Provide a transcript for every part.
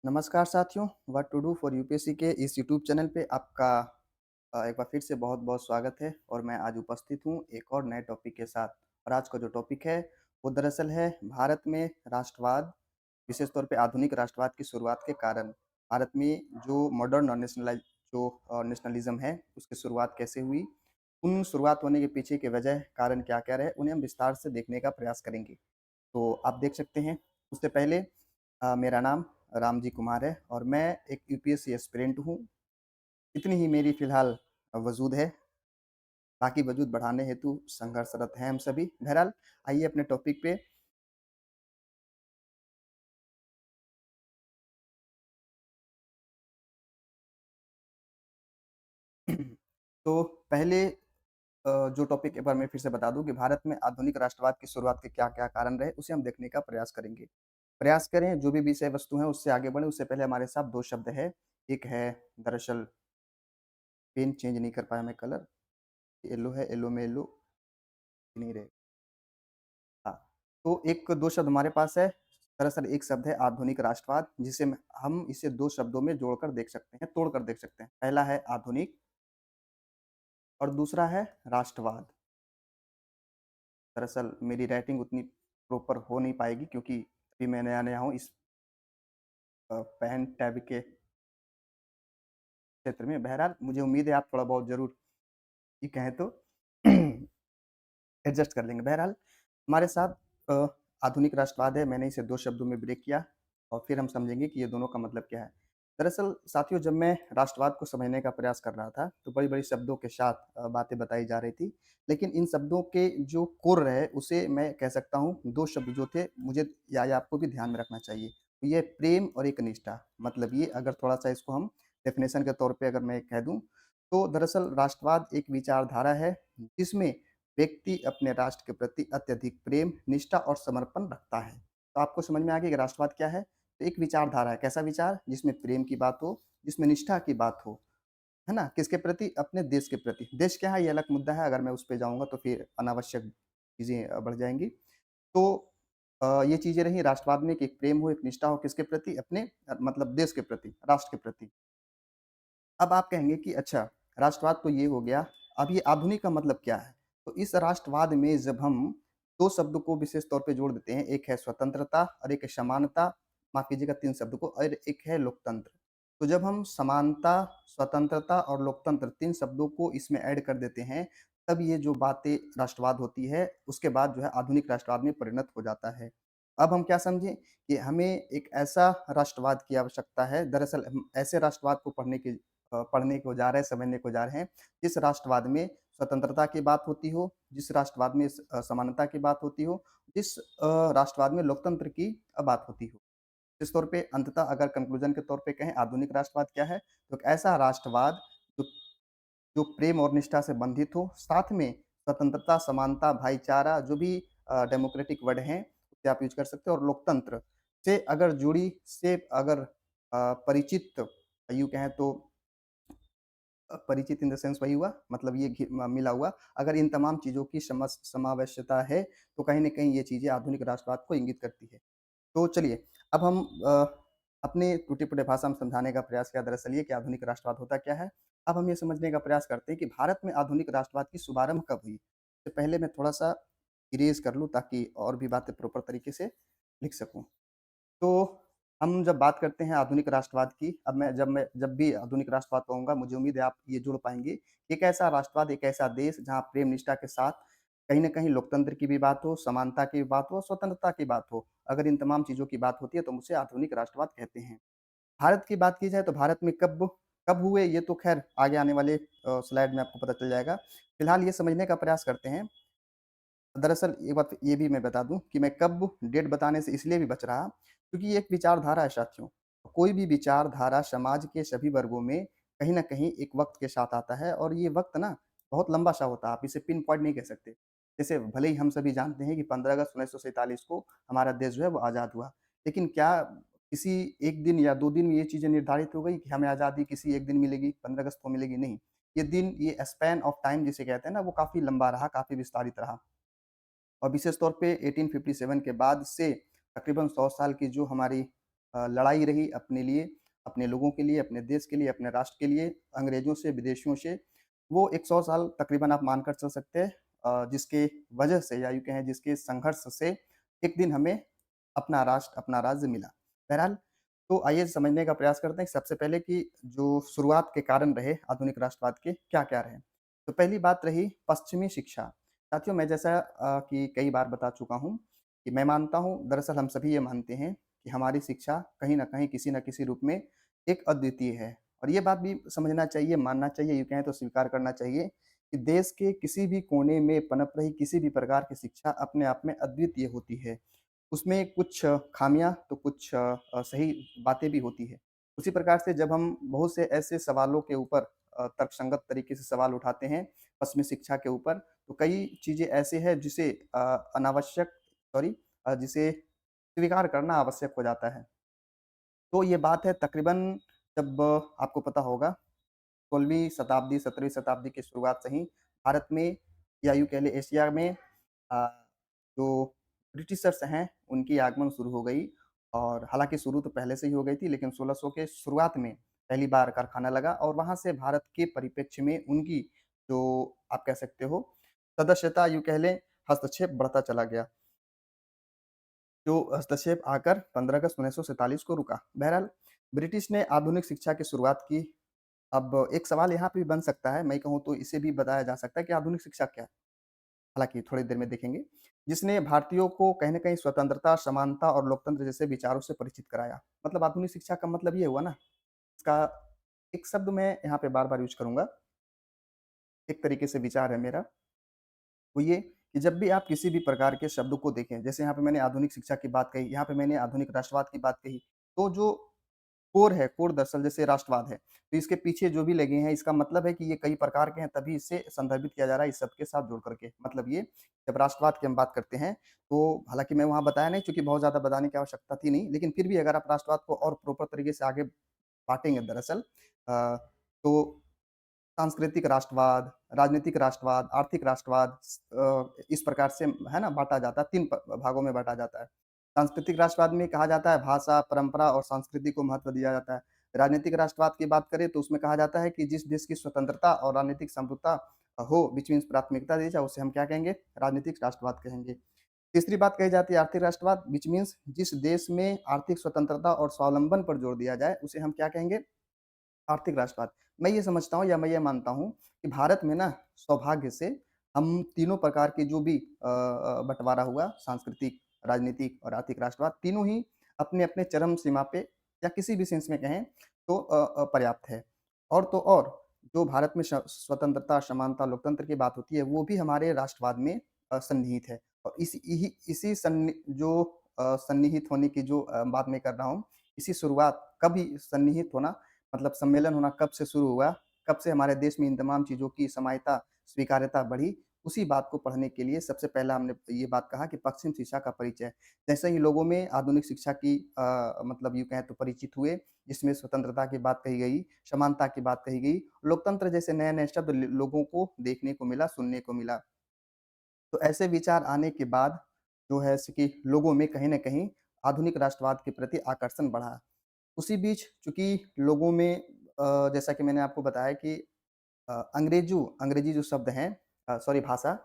नमस्कार साथियों, what to do for UPSC के इस यूट्यूब चैनल पे आपका एक बार फिर से बहुत-बहुत स्वागत है और मैं आज उपस्थित हूँ एक और नए टॉपिक के साथ। और आज का जो टॉपिक है, वो दरअसल है भारत में राष्ट्रवाद, विशेष तौर पे आधुनिक राष्ट्रवाद की शुरुआत के कारण। भारत में जो मॉडर्न और नेशनलिज़्म है, उसकी शुरुआत कैसे हुई? उन शुरुआत होने के पीछे की वजह, कारण क्या-क्या रहे, उन्हें हम विस्तार से देखने का प्रयास करेंगे। तो आप देख सकते हैं, उससे पहले मेरा नाम रामजी कुमार है और मैं एक यूपीएससी एस्पिरेंट हूँ। इतनी ही मेरी फ़िलहाल वजूद है, बाकी वजूद बढ़ाने हेतु संघर्षरत हैं हम सभी। बहरहाल आइए अपने टॉपिक पे। तो पहले जो टॉपिक एक बार मैं फिर से बता दूँ कि भारत में आधुनिक राष्ट्रवाद की शुरुआत के क्या-क्या कारण रहे, उसे हम देखने का प्रयास करेंगे। प्रयास करें, जो भी विषय वस्तु है उससे आगे बढ़ें, उससे पहले हमारे साथ 2 शब्द है। एक है दरअसल पेन चेंज नहीं कर पाया मैं कलर, येलो है, येलो में येलो नहीं रहे। हाँ, तो एक 2 शब्द हमारे पास है। दरअसल एक शब्द है आधुनिक राष्ट्रवाद, जिसे हम इसे 2 शब्दों में जोड़कर देख सकते हैं, तोड़कर देख सकते हैं। पहला है आधुनिक और दूसरा है राष्ट्रवाद। दरअसल मेरी राइटिंग उतनी प्रॉपर हो नहीं पाएगी क्योंकि अभी मैं नया-नया हूँ इस पेन टैब के क्षेत्र में। बहरहाल मुझे उम्मीद है आप थोड़ा बहुत ज़रूर ये कहें तो एडजस्ट कर लेंगे। बहरहाल हमारे साथ अ, आधुनिक राष्ट्रवाद है, मैंने इसे 2 शब्दों में ब्रेक किया और फिर हम समझेंगे कि ये दोनों का मतलब क्या है। दरअसल साथियों, जब मैं राष्ट्रवाद को समझने का प्रयास कर रहा था, तो बड़ी-बड़ी शब्दों के साथ बातें बताई जा रही थी। लेकिन इन शब्दों के जो कोर रहे, उसे मैं कह सकता हूँ 2 शब्द जो थे, मुझे या आपको भी ध्यान में रखना चाहिए। तो ये प्रेम और एक निष्ठा। मतलब ये अगर थोड़ा-सा इसको हम डेफ़िनेशन के तौर पे अगर मैं कह दूँ, तो दरअसल राष्ट्रवाद एक विचारधारा है, जिसमें व्यक्ति अपने राष्ट्र के प्रति अत्यधिक प्रेम, निष्ठा और समर्पण रखता है। तो आपको समझ में आ गया कि राष्ट्रवाद क्या है? तो एक विचारधारा है, कैसा विचार? जिसमें प्रेम की बात हो, जिसमें निष्ठा की बात हो, है ना? किसके प्रति? अपने देश के प्रति। देश क्या है ये अलग मुद्दा है, अगर मैं उस पे जाऊँगा तो फिर अनावश्यक चीज़ें बढ़ जाएँगी। तो ये चीज़ें रहीं राष्ट्रवाद में कि एक प्रेम हो, एक निष्ठा हो किसके प्रति? अपने मतलब देश के प्रति, राष्ट्र के प्रति। अब आप कहेंगे कि अच्छा, राष्ट्रवाद तो ये हो गया, अब ये आधुनिक का मतलब क्या है? तो इस राष्ट्रवाद में जब हम 2 शब्द को विशेष तौर पे जोड़ देते हैं, एक है स्वतंत्रता और एक है समानता, माफ़ कीजिएगा 3 शब्द को, और एक है लोकतंत्र। तो जब हम समानता, स्वतंत्रता और लोकतंत्र 3 शब्दों को इसमें ऐड कर देते हैं, तब ये जो बातें राष्ट्रवाद होती है, उसके बाद जो है आधुनिक राष्ट्रवाद में परिणत हो जाता है। अब हम क्या समझें कि हमें एक ऐसा राष्ट्रवाद की आवश्यकता है, दरअसल हम ऐसे राष्ट्रवाद को पढ़ने को जा रहे हैं, समझने को जा रहे हैं, जिस राष्ट्रवाद में स्वतंत्रता की बात होती हो, जिस राष्ट्रवाद में समानता की बात होती हो, जिस राष्ट्रवाद में लोकतंत्र की बात होती हो। इस तौर पे अंततः अगर कंक्लूजन के तौर पे कहें आधुनिक राष्ट्रवाद क्या है? तो एक ऐसा राष्ट्रवाद जो जो प्रेम और निष्ठा से बंधित हो, साथ में स्वतंत्रता, समानता, भाईचारा जो भी डेमोक्रेटिक वर्ड हैं, उसे आप यूज़ कर सकते हो और लोकतंत्र से अगर जुड़ी से अगर परिचित यूँ कहें तो परिचित इन द सेंस वही हुआ, मतलब ये मिला हुआ। अगर इन तमाम चीज़ों की समावश्यकता है, तो कहीं न कहीं ये चीज़ें आधुनिक राष्ट्रवाद को इंगित करती है। तो चलिए, अब हम अपने टूटे-फूटे भाषा में समझाने का प्रयास किया दरअसल ये कि आधुनिक राष्ट्रवाद होता क्या है? अब हम ये समझने का प्रयास करते हैं कि भारत में आधुनिक राष्ट्रवाद की शुभारंभ कब हुई? इससे पहले मैं थोड़ा-सा इरेज़ कर लूँ ताकि और भी बातें प्रॉपर तरीके से लिख सकूँ। तो हम जब बात करते हैं आधुनिक राष्ट्रवाद की, अब मैं जब भी आधुनिक राष्ट्रवाद कहूँगा, मुझे उम्मीद है आप ये जुड़ पाएँगे। एक ऐसा राष्ट्रवाद, एक ऐसा देश जहाँ प्रेम निष्ठा के साथ कहीं न कहीं लोकतंत्र की भी बात हो, समानता की भी बात हो, स्वतंत्रता की बात हो। अगर इन तमाम चीज़ों की बात होती है तो हम उसे आधुनिक राष्ट्रवाद कहते हैं। भारत की बात की जाए तो भारत में कब कब हुए ये तो ख़ैर आगे आने वाले स्लाइड में आपको पता चल जाएगा। फिलहाल ये समझने का प्रयास करते हैं। दरअसल एक बात ये भी मैं बता दूँ कि मैं कब डेट बताने से इसलिए भी बच रहा, क्योंकि ये एक विचारधारा है साथियों। कोई भी विचारधारा समाज के सभी वर्गों में कहीं न कहीं एक वक़्त के साथ आता है और ये वक़्त ना बहुत लंबा-सा होता है, आप इसे पिन पॉइंट नहीं कह सकते। जैसे भले ही हम सभी जानते हैं कि 15 अगस्त 1947 को हमारा देश जो है वो आज़ाद हुआ। लेकिन क्या किसी 1 दिन या 2 दिन में ये चीज़ें निर्धारित हो गई कि हमें आज़ादी किसी एक दिन मिलेगी, 15 अगस्त को मिलेगी? नहीं। ये दिन, ये स्पैन ऑफ टाइम जिसे कहते हैं ना, वो काफ़ी लंबा रहा, काफ़ी विस्तारित रहा। और विशेष तौर पे 1857 के बाद से तकरीबन 100 साल की जो हमारी लड़ाई रही अपने लिए, अपने लोगों के लिए, अपने देश के लिए, अपने राष्ट्र के लिए, अंग्रेज़ों से, विदेशियों से, वो 100 साल तकरीबन आप मानकर चल सकते हैं जिसके वजह से या यूँ कहें जिसके संघर्ष से एक दिन हमें अपना राष्ट्र, अपना राज्य मिला। बहरहाल, तो आइए समझने का प्रयास करते हैं कि सबसे पहले कि जो शुरुआत के कारण रहे आधुनिक राष्ट्रवाद के, क्या-क्या रहे? तो पहली बात रही पश्चिमी शिक्षा। साथियों, मैं जैसा कि कई बार बता चुका हूँ कि मैं मानता हूँ, दरअसल हम सभी ये मानते हैं कि हमारी शिक्षा कहीं न कहीं, किसी न किसी रूप में एक अद्वितीय है। और ये बात भी समझना चाहिए, मानना चाहिए, यूँ कहें तो स्वीकार करना चाहिए कि देश के किसी भी कोने में पनप रही किसी भी प्रकार की शिक्षा अपने आप में अद्वितीय होती है। उसमें कुछ खामियाँ तो कुछ सही बातें भी होती हैं। उसी प्रकार से जब हम बहुत से ऐसे सवालों के ऊपर तर्कसंगत तरीके से सवाल उठाते हैं, पश्चिमी शिक्षा के ऊपर, तो कई चीज़ें ऐसी हैं जिसे अनावश्यक सॉरी जिसे स्वीकार करना आवश्यक हो जाता है। तो ये बात है तकरीबन जब आपको पता होगा 16वीं शताब्दी, 17वीं शताब्दी की शुरुआत से ही भारत में या यूँ कह लें एशिया में जो ब्रिटिशर्स हैं, उनकी आगमन शुरू हो गई और हालाँकि शुरू तो पहले से ही हो गई थी, लेकिन 1600 के शुरुआत में पहली बार कारखाना लगा और वहाँ से भारत के परिप्रेक्ष्य में उनकी जो आप कह सकते हो सदस्यता यूँ कह लें, हस्तक्षेप बढ़ता चला गया। जो हस्तक्षेप आकर 15 अगस्त 1947 को रुका। बहरहाल, ब्रिटिश ने आधुनिक शिक्षा की शुरुआत की। अब एक सवाल यहाँ पे भी बन सकता है, मैं कहूँ तो इसे भी बताया जा सकता है कि आधुनिक शिक्षा क्या है? हालाँकि थोड़ी देर में देखेंगे। जिसने भारतीयों को कहीं न कहीं स्वतंत्रता, समानता और लोकतंत्र जैसे विचारों से परिचित कराया। मतलब आधुनिक शिक्षा का मतलब ये हुआ ना, इसका एक शब्द मैं यहाँ पे बार-बार यूज़ करूँगा, एक तरीके से विचार है मेरा, वो ये कि जब भी आप किसी भी प्रकार के शब्द को देखें, जैसे यहाँ पे मैंने आधुनिक शिक्षा की बात कही, यहाँ पे मैंने आधुनिक राष्ट्रवाद की बात कही, तो जो कोर है, कोर दरअसल जैसे राष्ट्रवाद है, तो इसके पीछे जो भी लगे हैं, इसका मतलब है कि ये कई प्रकार के हैं, तभी इसे संदर्भित किया जा रहा है इस शब्द के साथ जोड़ करके। मतलब ये, जब राष्ट्रवाद की हम बात करते हैं, तो हालाँकि मैं वहाँ बताया नहीं चूँकि बहुत ज़्यादा बताने की आवश्यकता थी नहीं, लेकिन फिर भी अगर आप राष्ट्रवाद को और प्रॉपर तरीके से आगे बाँटेंगे दरअसल तो सांस्कृतिक राष्ट्रवाद, राजनीतिक राष्ट्रवाद, आर्थिक राष्ट्रवाद इस प्रकार से है ना बाँटा जाता है, 3 भागों में बाँटा जाता है। सांस्कृतिक राष्ट्रवाद में कहा जाता है भाषा, परंपरा और संस्कृति को महत्व दिया जाता है। राजनीतिक राष्ट्रवाद की बात करें तो उसमें कहा जाता है कि जिस देश की स्वतंत्रता और राजनीतिक संप्रभुता हो, बीच में प्राथमिकता दी जाए, उसे हम क्या कहेंगे? राजनीतिक राष्ट्रवाद कहेंगे। तीसरी बात कही जाती है आर्थिक राष्ट्रवाद, व्हिच मीन्स जिस देश में आर्थिक स्वतंत्रता और स्वावलंबन पर जोर दिया जाए, उसे हम क्या कहेंगे? आर्थिक राष्ट्रवाद। मैं ये समझता हूँ या मैं ये मानता हूँ कि भारत में ना सौभाग्य से हम तीनों प्रकार के जो भी बँटवारा हुआ सांस्कृतिक, राजनीतिक और आर्थिक राष्ट्रवाद तीनों ही अपने-अपने चरम सीमा पे या किसी भी सेंस में कहें तो पर्याप्त है। और तो और जो भारत में स्वतंत्रता, समानता, लोकतंत्र की बात होती है वो भी हमारे राष्ट्रवाद में सन्निहित है। और इसी सन्निहित होने की जो बात मैं कर रहा हूँ, इसी शुरुआत कभी सन्निहित होना मतलब सम्मेलन होना कब से शुरू हुआ, कब से हमारे देश में इन तमाम चीज़ों की समायता, स्वीकार्यता बढ़ी, उसी बात को पढ़ने के लिए सबसे पहला हमने ये बात कहा कि पश्चिम शिक्षा का परिचय। जैसे ही लोगों में आधुनिक शिक्षा की मतलब यूँ कहें तो परिचित हुए, जिसमें स्वतंत्रता की बात कही गई, समानता की बात कही गई, लोकतंत्र जैसे नए-नए शब्द लोगों को देखने को मिला, सुनने को मिला। तो ऐसे विचार आने के बाद जो है सो कि लोगों में कहीं न कहीं आधुनिक राष्ट्रवाद के प्रति आकर्षण बढ़ा। उसी बीच चूँकि लोगों में जैसा कि मैंने आपको बताया कि अंग्रेजी जो शब्द हैं सॉरी भाषा,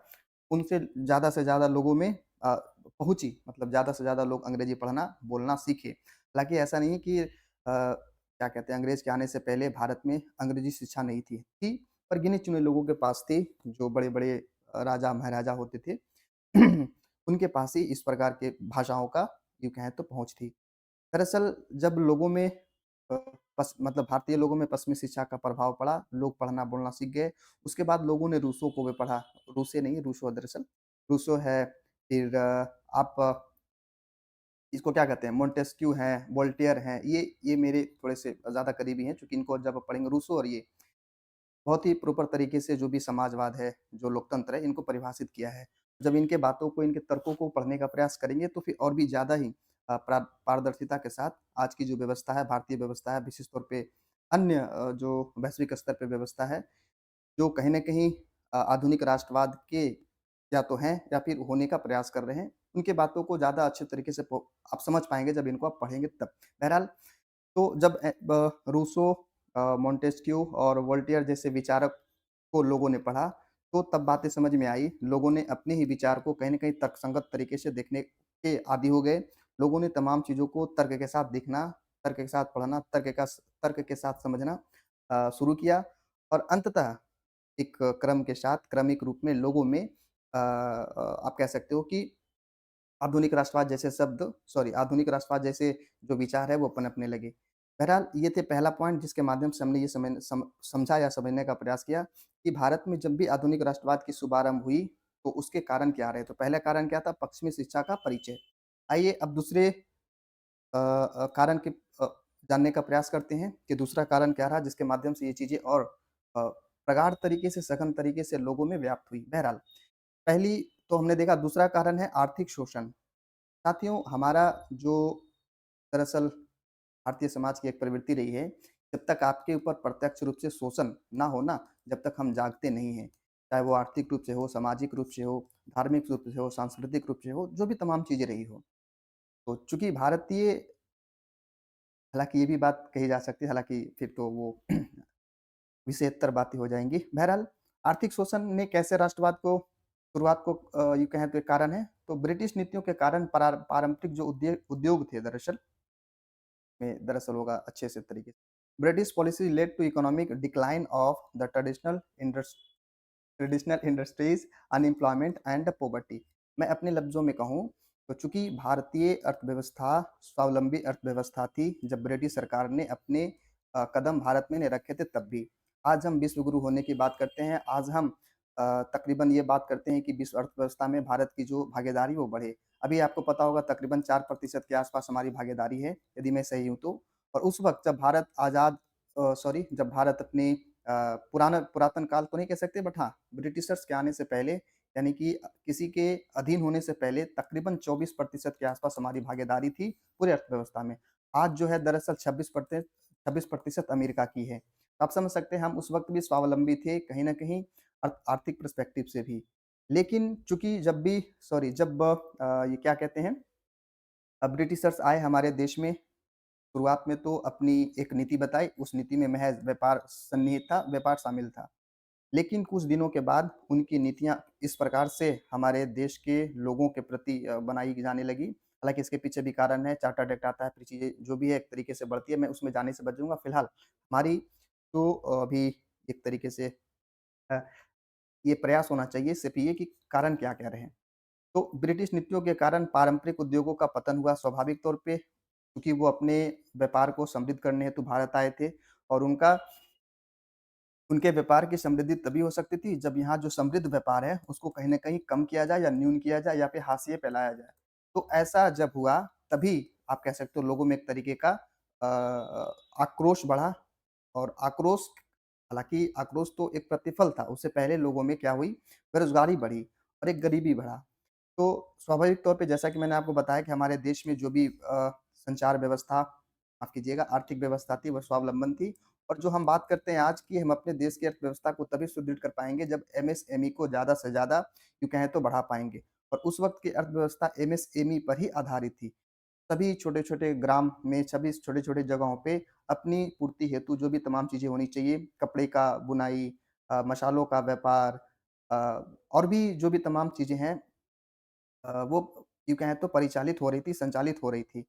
उनसे ज़्यादा से ज़्यादा लोगों में पहुँची मतलब ज़्यादा से ज़्यादा लोग अंग्रेजी पढ़ना, बोलना सीखे। हालाँकि ऐसा नहीं है कि क्या कहते हैं अंग्रेज़ के आने से पहले भारत में अंग्रेजी शिक्षा नहीं थी, पर गिने-चुने लोगों के पास थी, जो बड़े-बड़े राजा-महाराजा होते थे, उनके पास ही इस प्रकार के भाषाओं का यूँ कहें तो पहुँच थी। दरअसल जब लोगों में अ, पस मतलब भारतीय लोगों में पश्चिमी शिक्षा का प्रभाव पड़ा, लोग पढ़ना-बोलना सीख गए। उसके बाद लोगों ने रूसो को भी पढ़ा, रूसे नहीं रूसो है दरअसल, रूसो है, फिर आप इसको क्या कहते हैं मोंटेस्क्यू हैं, वोल्टेयर हैं, ये मेरे थोड़े से ज़्यादा करीबी हैं, चूँकि इनको जब आप पढ़ेंगे रूसो और ये बहुत ही प्रॉपर तरीके से जो भी समाजवाद है, जो लोकतंत्र है, इनको परिभाषित किया है। जब इनके बातों को, इनके तर्कों को पढ़ने का प्रयास करेंगे, तो फिर और भी ज़्यादा ही पारदर्शिता के साथ आज की जो व्यवस्था है, भारतीय व्यवस्था है, विशेष तौर पे अन्य जो वैश्विक स्तर पे व्यवस्था है, जो कहीं न कहीं आधुनिक राष्ट्रवाद के या तो हैं या फिर होने का प्रयास कर रहे हैं। उनकी बातों को ज़्यादा अच्छे तरीके से पो आप समझ पाएँगे जब इनको आप पढ़ेंगे तब। बहरहाल तो जब रूसो मोंटेस्क्यू और वोल्टेयर जैसे विचारक को लोगों ने पढ़ा, तो तब बातें समझ में आई। लोगों ने अपने ही विचार को कहीं न कहीं तर्कसंगत तरीके से देखने के आदी हो गए। लोगों ने तमाम चीज़ों को तर्क के साथ देखना, तर्क के साथ पढ़ना, तर्क के साथ समझना शुरू किया और अंततः एक क्रम के साथ क्रमिक रूप में लोगों में आप कह सकते हो कि आधुनिक राष्ट्रवाद जैसे जो विचार है वो पनपने लगे। बहरहाल ये थे पहला पॉइंट जिसके माध्यम से हमने ये समझा या समझने का प्रयास किया कि भारत में जब भी आधुनिक राष्ट्रवाद की शुभारंभ हुई, तो उसके कारण क्या रहे? तो पहला कारण क्या था? पश्चिमी शिक्षा का परिचय। आइए अब दूसरे कारण के जानने का प्रयास करते हैं कि दूसरा कारण क्या रहा जिसके माध्यम से ये चीज़ें और प्रगाढ़ तरीके से, सघन तरीके से लोगों में व्याप्त हुई। बहरहाल, पहली तो हमने देखा दूसरा कारण है आर्थिक शोषण। साथियों, हमारा जो दरअसल भारतीय समाज की एक प्रवृत्ति रही है, जब तक आपके ऊपर प्रत्यक्ष रूप से शोषण ना हो ना, जब तक हम जागते नहीं हैं। चाहे वो आर्थिक रूप से हो, सामाजिक रूप से हो, धार्मिक रूप से हो, सांस्कृतिक रूप से हो, जो भी तमाम चीज़ें रही हो। तो चूँकि भारतीय हालाँकि ये भी बात कही जा सकती है, हालाँकि फिर तो वो विषयोत्तर बातें हो जाएँगी। बहरहाल, आर्थिक शोषण ने कैसे राष्ट्रवाद को शुरुआत को यूँ कहें तो एक कारण है। तो ब्रिटिश नीतियों के कारण पारंपरिक जो उद्योग थे दरअसल होगा अच्छे से तरीके से। British policy led to economic decline of the traditional industries, unemployment and poverty. मैं अपने लफ्ज़ों में कहूँ तो चूँकि भारतीय अर्थव्यवस्था स्वावलंबी अर्थव्यवस्था थी, जब ब्रिटिश सरकार ने अपने कदम भारत में नहीं रखे थे तब भी। आज हम विश्व गुरु होने की बात करते हैं, आज हम तकरीबन ये बात करते हैं कि विश्व अर्थव्यवस्था में भारत की जो भागीदारी वो बढ़े। अभी आपको पता होगा तकरीबन 4% के आस-पास हमारी भागीदारी है, यदि मैं सही हूँ तो। और उस वक़्त जब भारत जब भारत अपनी पुरातन काल तो नहीं कह सकते बट हाँ, ब्रिटिशर्स के आने से पहले यानी कि किसी के अधीन होने से पहले तकरीबन 24% के आस-पास हमारी भागीदारी थी पूरी अर्थव्यवस्था में। आज जो है दरअसल 26% अमेरिका की है। तो आप समझ सकते हैं हम उस वक़्त भी स्वावलंबी थे कहीं न कहीं आर्थिक पर्सपेक्टिव से भी। लेकिन चूँकि ये क्या कहते हैं ब्रिटिशर्स आए हमारे देश में, शुरुआत में तो अपनी एक नीति बताई, उस नीति में महज़ व्यापार सन्निहित था, व्यापार शामिल था। लेकिन कुछ दिनों के बाद उनकी नीतियाँ इस प्रकार से हमारे देश के लोगों के प्रति बनाई जाने लगी। हालाँकि इसके पीछे भी कारण है, चार्टर्ड एक्ट आता है, फिर चीज़ें जो भी है एक तरीके से बढ़ती है, मैं उसमें जाने से बच जाऊँगा। फिलहाल हमारी तो अभी एक तरीके से अ, ये प्रयास होना चाहिए सिर्फ़ ये कि कारण क्या-क्या रहे। तो ब्रिटिश नीतियों के कारण पारंपरिक उद्योगों का पतन हुआ स्वाभाविक तौर पे, क्योंकि वो अपने व्यापार को समृद्ध करने हेतु भारत आए थे और उनके व्यापार की समृद्धि तभी हो सकती थी जब यहाँ जो समृद्ध व्यापार है उसको कहीं न कहीं कम किया जाए या न्यून किया जाए या फिर हाशिए पे लाया जाए। तो ऐसा जब हुआ तभी आप कह सकते हो लोगों में एक तरीके का आक्रोश बढ़ा और आक्रोश तो एक प्रतिफल था, उससे पहले लोगों में क्या हुई बेरोज़गारी बढ़ी और एक गरीबी बढ़ा। तो स्वाभाविक तौर पे जैसा कि मैंने आपको बताया कि हमारे देश में जो भी संचार व्यवस्था माफ़ कीजिएगा आर्थिक व्यवस्था थी, वह स्वावलंबन थी और जो हम बात करते हैं आज की, हम अपने देश की अर्थव्यवस्था को तभी सुदृढ़ कर पाएँगे जब एमएसएमई को ज़्यादा से ज़्यादा यूँ कहें तो बढ़ा पाएँगे और उस वक़्त की अर्थव्यवस्था एमएसएमई पर ही आधारित थी। सभी छोटे-छोटे ग्राम में, सभी छोटे-छोटे जगहों पे अपनी पूर्ति हेतु जो भी तमाम चीज़ें होनी चाहिए, कपड़े का बुनाई मसालों का व्यापार अ, और भी जो भी तमाम चीज़ें हैं वो यूँ कहें तो परिचालित हो रही थी, संचालित हो रही थी।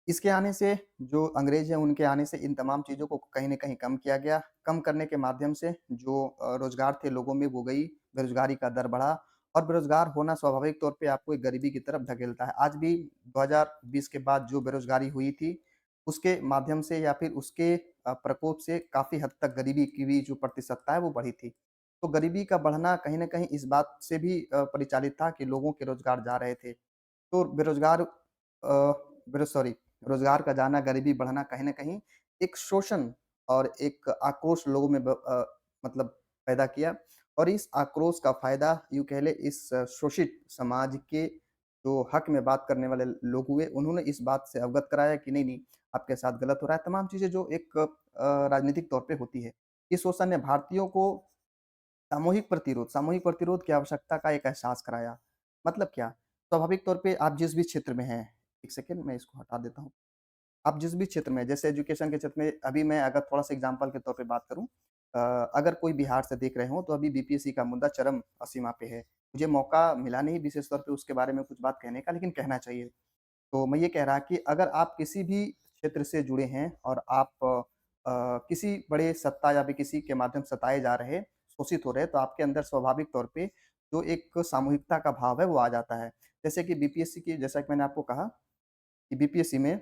इसके आने से जो अंग्रेज़ हैं, उनके आने से इन तमाम चीज़ों को कहीं न कहीं कम किया गया। कम करने के माध्यम से जो रोज़गार थे लोगों में वो गई, बेरोज़गारी का दर बढ़ा और बेरोज़गार होना स्वाभाविक तौर पे आपको एक गरीबी की तरफ धकेलता है। आज भी 2020 के बाद जो बेरोज़गारी हुई थी, उसके माध्यम से या फिर उसके प्रकोप से काफ़ी हद तक गरीबी की भी जो प्रतिशतता है वो बढ़ी थी। तो गरीबी का बढ़ना कहीं न कहीं इस बात से भी परिचालित था कि लोगों के रोज़गार जा रहे थे। तो बेरोज़गार रोज़गार का जाना, गरीबी बढ़ना कहीं न कहीं एक शोषण और एक आक्रोश लोगों में मतलब पैदा किया और इस आक्रोश का फ़ायदा यूँ कह लें इस शोषित समाज के जो हक में बात करने वाले लोग हुए, उन्होंने इस बात से अवगत कराया कि नहीं, आपके साथ गलत हो रहा है। तमाम चीज़ें जो एक राजनीतिक तौर पे होती है। इस शोषण ने भारतीयों को सामूहिक प्रतिरोध की आवश्यकता का एक एहसास कराया। मतलब क्या? स्वाभाविक तौर पे आप जिस भी क्षेत्र में हैं, 1 सेकंड मैं इसको हटा देता हूँ। आप जिस भी क्षेत्र में जैसे एजुकेशन के क्षेत्र में अभी मैं अगर थोड़ा-सा एग्ज़ाम्पल के तौर पे बात करूँ अगर कोई बिहार से देख रहे हों तो अभी बीपीएससी का मुद्दा चरम सीमा पे है। मुझे मौका मिला नहीं विशेष तौर पे उसके बारे में कुछ बात कहने का लेकिन कहना चाहिए। तो मैं ये कह रहा कि अगर आप किसी भी क्षेत्र से जुड़े हैं और आप किसी बड़े सत्ता या फिर किसी के माध्यम से सताए जा रहे, शोषित हो रहे, तो आपके अंदर स्वाभाविक तौर पे जो एक सामूहिकता का भाव है, वो आ जाता है। जैसे कि बीपीएससी की जैसा कि मैंने आपको कहा कि बीपीएससी में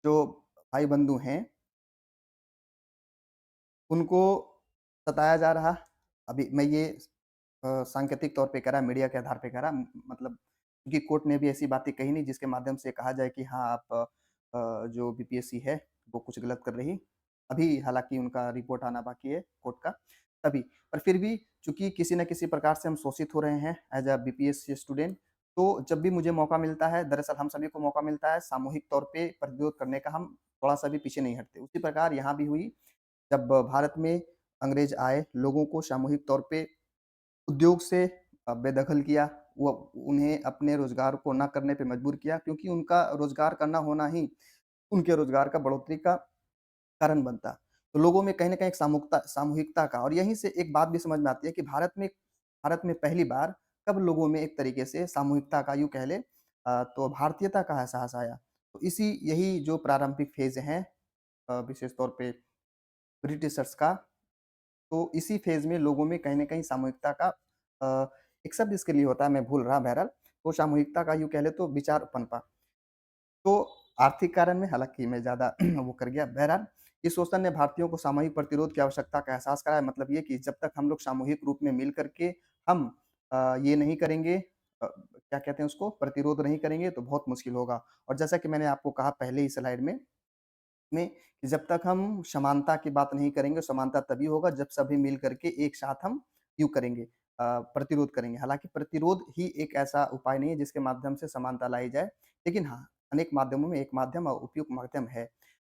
जो भाई-बंधु हैं, उनको सताया जा रहा। अभी मैं ये सांकेतिक तौर पे कह रहा, मीडिया के आधार पे कह रहा मतलब क्योंकि कोर्ट ने भी ऐसी बातें कही नहीं जिसके माध्यम से कहा जाए कि हाँ, आप जो बीपीएससी है, वो कुछ गलत कर रही। अभी हालाँकि उनका रिपोर्ट आना बाकी है कोर्ट का, तभी। पर फिर भी चूँकि किसी न किसी प्रकार से हम शोषित हो रहे हैं एज़ अ बीपीएससी स्टूडेंट, तो जब भी मुझे मौका मिलता है, दरअसल हम सभी को मौका मिलता है सामूहिक तौर पे प्रतिरोध करने का, हम थोड़ा-सा भी पीछे नहीं हटते। उसी प्रकार यहाँ भी हुई जब भारत में अंग्रेज आए, लोगों को सामूहिक तौर पे उद्योग से बेदखल किया, वो उन्हें अपने रोज़गार को ना करने पे मजबूर किया क्योंकि उनका रोज़गार का ना होना ही उनके रोज़गार का बढ़ोतरी का कारण बनता। तो लोगों में कहीं न कहीं एक सामूहिकता का और यहीं से एक बात भी समझ में आती है कि भारत में पहली बार कब लोगों में एक तरीके से सामूहिकता का यूँ कह लें तो भारतीयता का एहसास आया। तो यही जो प्रारंभिक फ़ेज़ हैं विशेष तौर पे ब्रिटिशर्स का, तो इसी फ़ेज़ में लोगों में कहीं न कहीं सामूहिकता का एक शब्द इसके लिए होता है, मैं भूल रहा बहरहाल, तो सामूहिकता का यूँ कह लें तो विचार पनपा। तो आर्थिक कारण में हालाँकि मैं ज़्यादा वो कर गया, बहरहाल इस शोषण ने भारतीयों को सामूहिक प्रतिरोध की आवश्यकता का एहसास कराया, मतलब ये कि जब तक हम लोग सामूहिक रूप में मिल कर के हम ये नहीं करेंगे क्या कहते हैं उसको, प्रतिरोध नहीं करेंगे तो बहुत मुश्किल होगा। और जैसा कि मैंने आपको कहा पहले ही स्लाइड में कि जब तक हम समानता की बात नहीं करेंगे, समानता तभी होगा जब सभी मिल करके एक साथ हम यूँ करेंगे प्रतिरोध करेंगे। हालाँकि प्रतिरोध ही एक ऐसा उपाय नहीं है जिसके माध्यम से समानता लाई जाए। लेकिन हाँ, अनेक माध्यमों में एक माध्यम और उपयुक्त माध्यम है।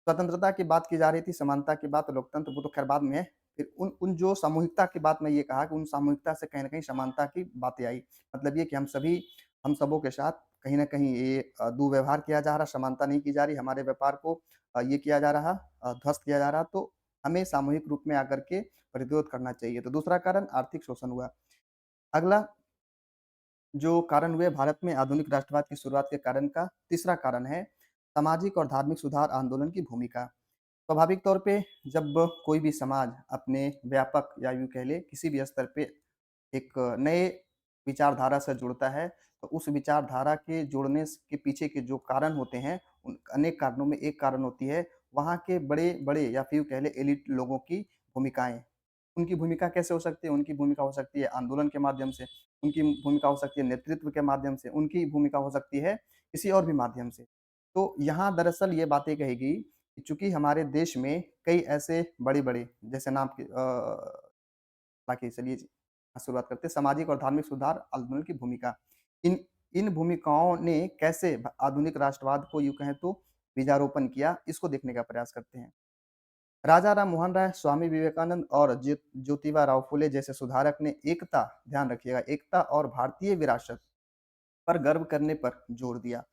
स्वतंत्रता की बात की जा रही थी, समानता की बात, लोकतंत्र वो तो ख़ैर बाद में है। फिर उन उन जो सामूहिकता की बात मैं ये कहा कि उन सामूहिकता से कहीं न कहीं समानता की बातें आई। मतलब ये कि हम सबों के साथ कहीं न कहीं ये दुर्व्यवहार किया जा रहा, समानता नहीं की जा रही, हमारे व्यापार को ये किया जा रहा ध्वस्त किया जा रहा, तो हमें सामूहिक रूप में आकर के प्रतिरोध करना चाहिए। तो दूसरा कारण आर्थिक शोषण हुआ। अगला जो कारण हुए भारत में आधुनिक राष्ट्रवाद की शुरुआत के कारण का तीसरा कारण है सामाजिक और धार्मिक सुधार आंदोलन की भूमिका। स्वाभाविक तौर पे जब कोई भी समाज अपने व्यापक या यूँ कह लें किसी भी स्तर पे एक नए विचारधारा से जुड़ता है, तो उस विचारधारा के जुड़ने के पीछे के जो कारण होते हैं, उन अनेक कारणों में एक कारण होती है, वहाँ के बड़े-बड़े या फिर यूँ कह लें एलीट लोगों की भूमिकाएँ। उनकी भूमिका कैसे हो सकती है? उनकी भूमिका हो सकती है आंदोलन के माध्यम से, उनकी भूमिका हो सकती है नेतृत्व के माध्यम से, उनकी भूमिका हो सकती है किसी और भी माध्यम से। तो यहाँ दरअसल ये बातें कही गई कि चूँकि हमारे देश में कई ऐसे बड़े-बड़े जैसे नाम के बाकी चलिए शुरुआत करते हैं सामाजिक और धार्मिक सुधार आंदोलन की भूमिका। इन इन भूमिकाओं ने कैसे आधुनिक राष्ट्रवाद को यूँ कहें तो बीजारोपण किया, इसको देखने का प्रयास करते हैं। राजा राम मोहन राय, स्वामी विवेकानंद और ज्योतिबा राव फुले जैसे सुधारक ने एकता, ध्यान रखिएगा, एकता और भारतीय विरासत पर गर्व करने पर जोर दिया।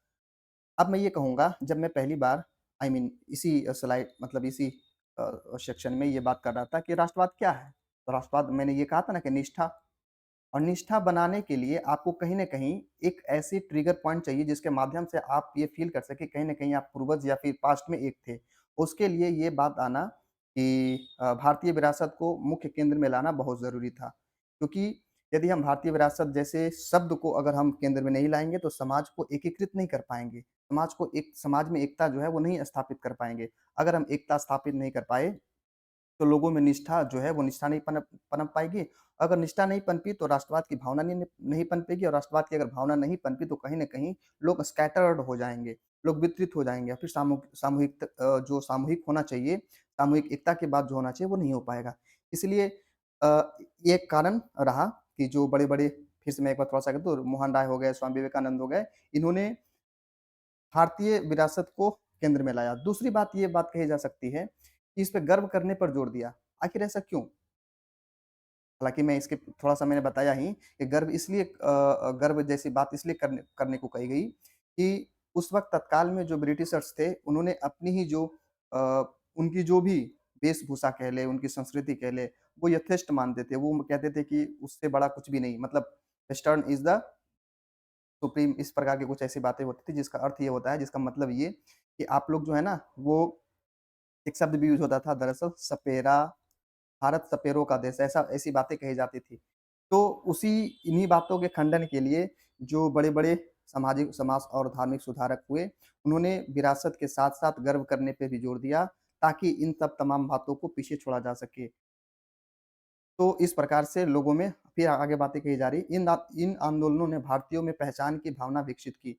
अब मैं ये कहूँगा जब मैं पहली बार आई मीन इसी स्लाइड मतलब इसी सेक्शन में ये बात कर रहा था कि राष्ट्रवाद क्या है? तो राष्ट्रवाद मैंने ये कहा था ना कि निष्ठा और निष्ठा बनाने के लिए आपको कहीं न कहीं एक ऐसी ट्रिगर पॉइंट चाहिए जिसके माध्यम से आप ये फ़ील कर सकें कहीं न कहीं आप पूर्वज या फिर पास्ट में एक थे। उसके लिए ये बात आना कि भारतीय विरासत को मुख्य केंद्र में लाना बहुत ज़रूरी था। क्योंकि यदि हम भारतीय विरासत जैसे शब्द को अगर हम केंद्र में नहीं लाएँगे तो समाज को एकीकृत नहीं कर पाएँगे। समाज में एकता जो है वो नहीं स्थापित कर पाएँगे। अगर हम एकता स्थापित नहीं कर पाए तो लोगों में निष्ठा जो है वो निष्ठा नहीं पनप पनप पाएगी। अगर निष्ठा नहीं पनपी तो राष्ट्रवाद की भावना नहीं पनपेगी और राष्ट्रवाद की अगर भावना नहीं पनपी तो कहीं न कहीं लोग स्कैटर्ड हो जाएँगे, लोग वितरित हो जाएँगे या फिर जो सामूहिक होना चाहिए, सामूहिक एकता के बाद जो होना चाहिए वो नहीं हो पाएगा। इसलिए ये एक कारण रहा कि जो बड़े-बड़े फिर से मैं एक बार थोड़ा-सा कह दूँ मोहन राय हो गए, स्वामी विवेकानंद हो गए, इन्होंने भारतीय विरासत को केंद्र में लाया। दूसरी बात ये बात कही जा सकती है कि इस पे गर्व करने पर जोर दिया। आखिर ऐसा क्यों? हालाँकि मैं इसके थोड़ा-सा मैंने बताया ही कि गर्व इसलिए गर्व जैसी बात इसलिए करने करने को कही गई कि उस वक़्त तत्काल में जो ब्रिटिशर्स थे, उन्होंने अपनी ही जो अ, उनकी जो भी वेशभूषा कह लें, उनकी संस्कृति कह लें, वो यथेष्ट मानते थे। वो कहते थे कि उससे बड़ा कुछ भी नहीं, मतलब वेस्टर्न इज़ द सुप्रीम, इस प्रकार की कुछ ऐसी बातें होती थी, जिसका अर्थ ये होता है, जिसका मतलब ये कि आप लोग जो है ना, वो एक शब्द भी यूज़ होता था दरअसल सपेरा, भारत सपेरों का देश, ऐसा ऐसी बातें कही जाती थी। तो उसी इन्हीं बातों के खंडन के लिए जो बड़े-बड़े सामाजिक समाज और धार्मिक सुधारक हुए, उन्होंने विरासत के साथ-साथ गर्व करने पे भी जोर दिया, ताकि इन सब तमाम बातों को पीछे छोड़ा जा सके। तो इस प्रकार से लोगों में फिर आगे बातें कही जा रही, इन आंदोलनों ने भारतीयों में पहचान की भावना विकसित की।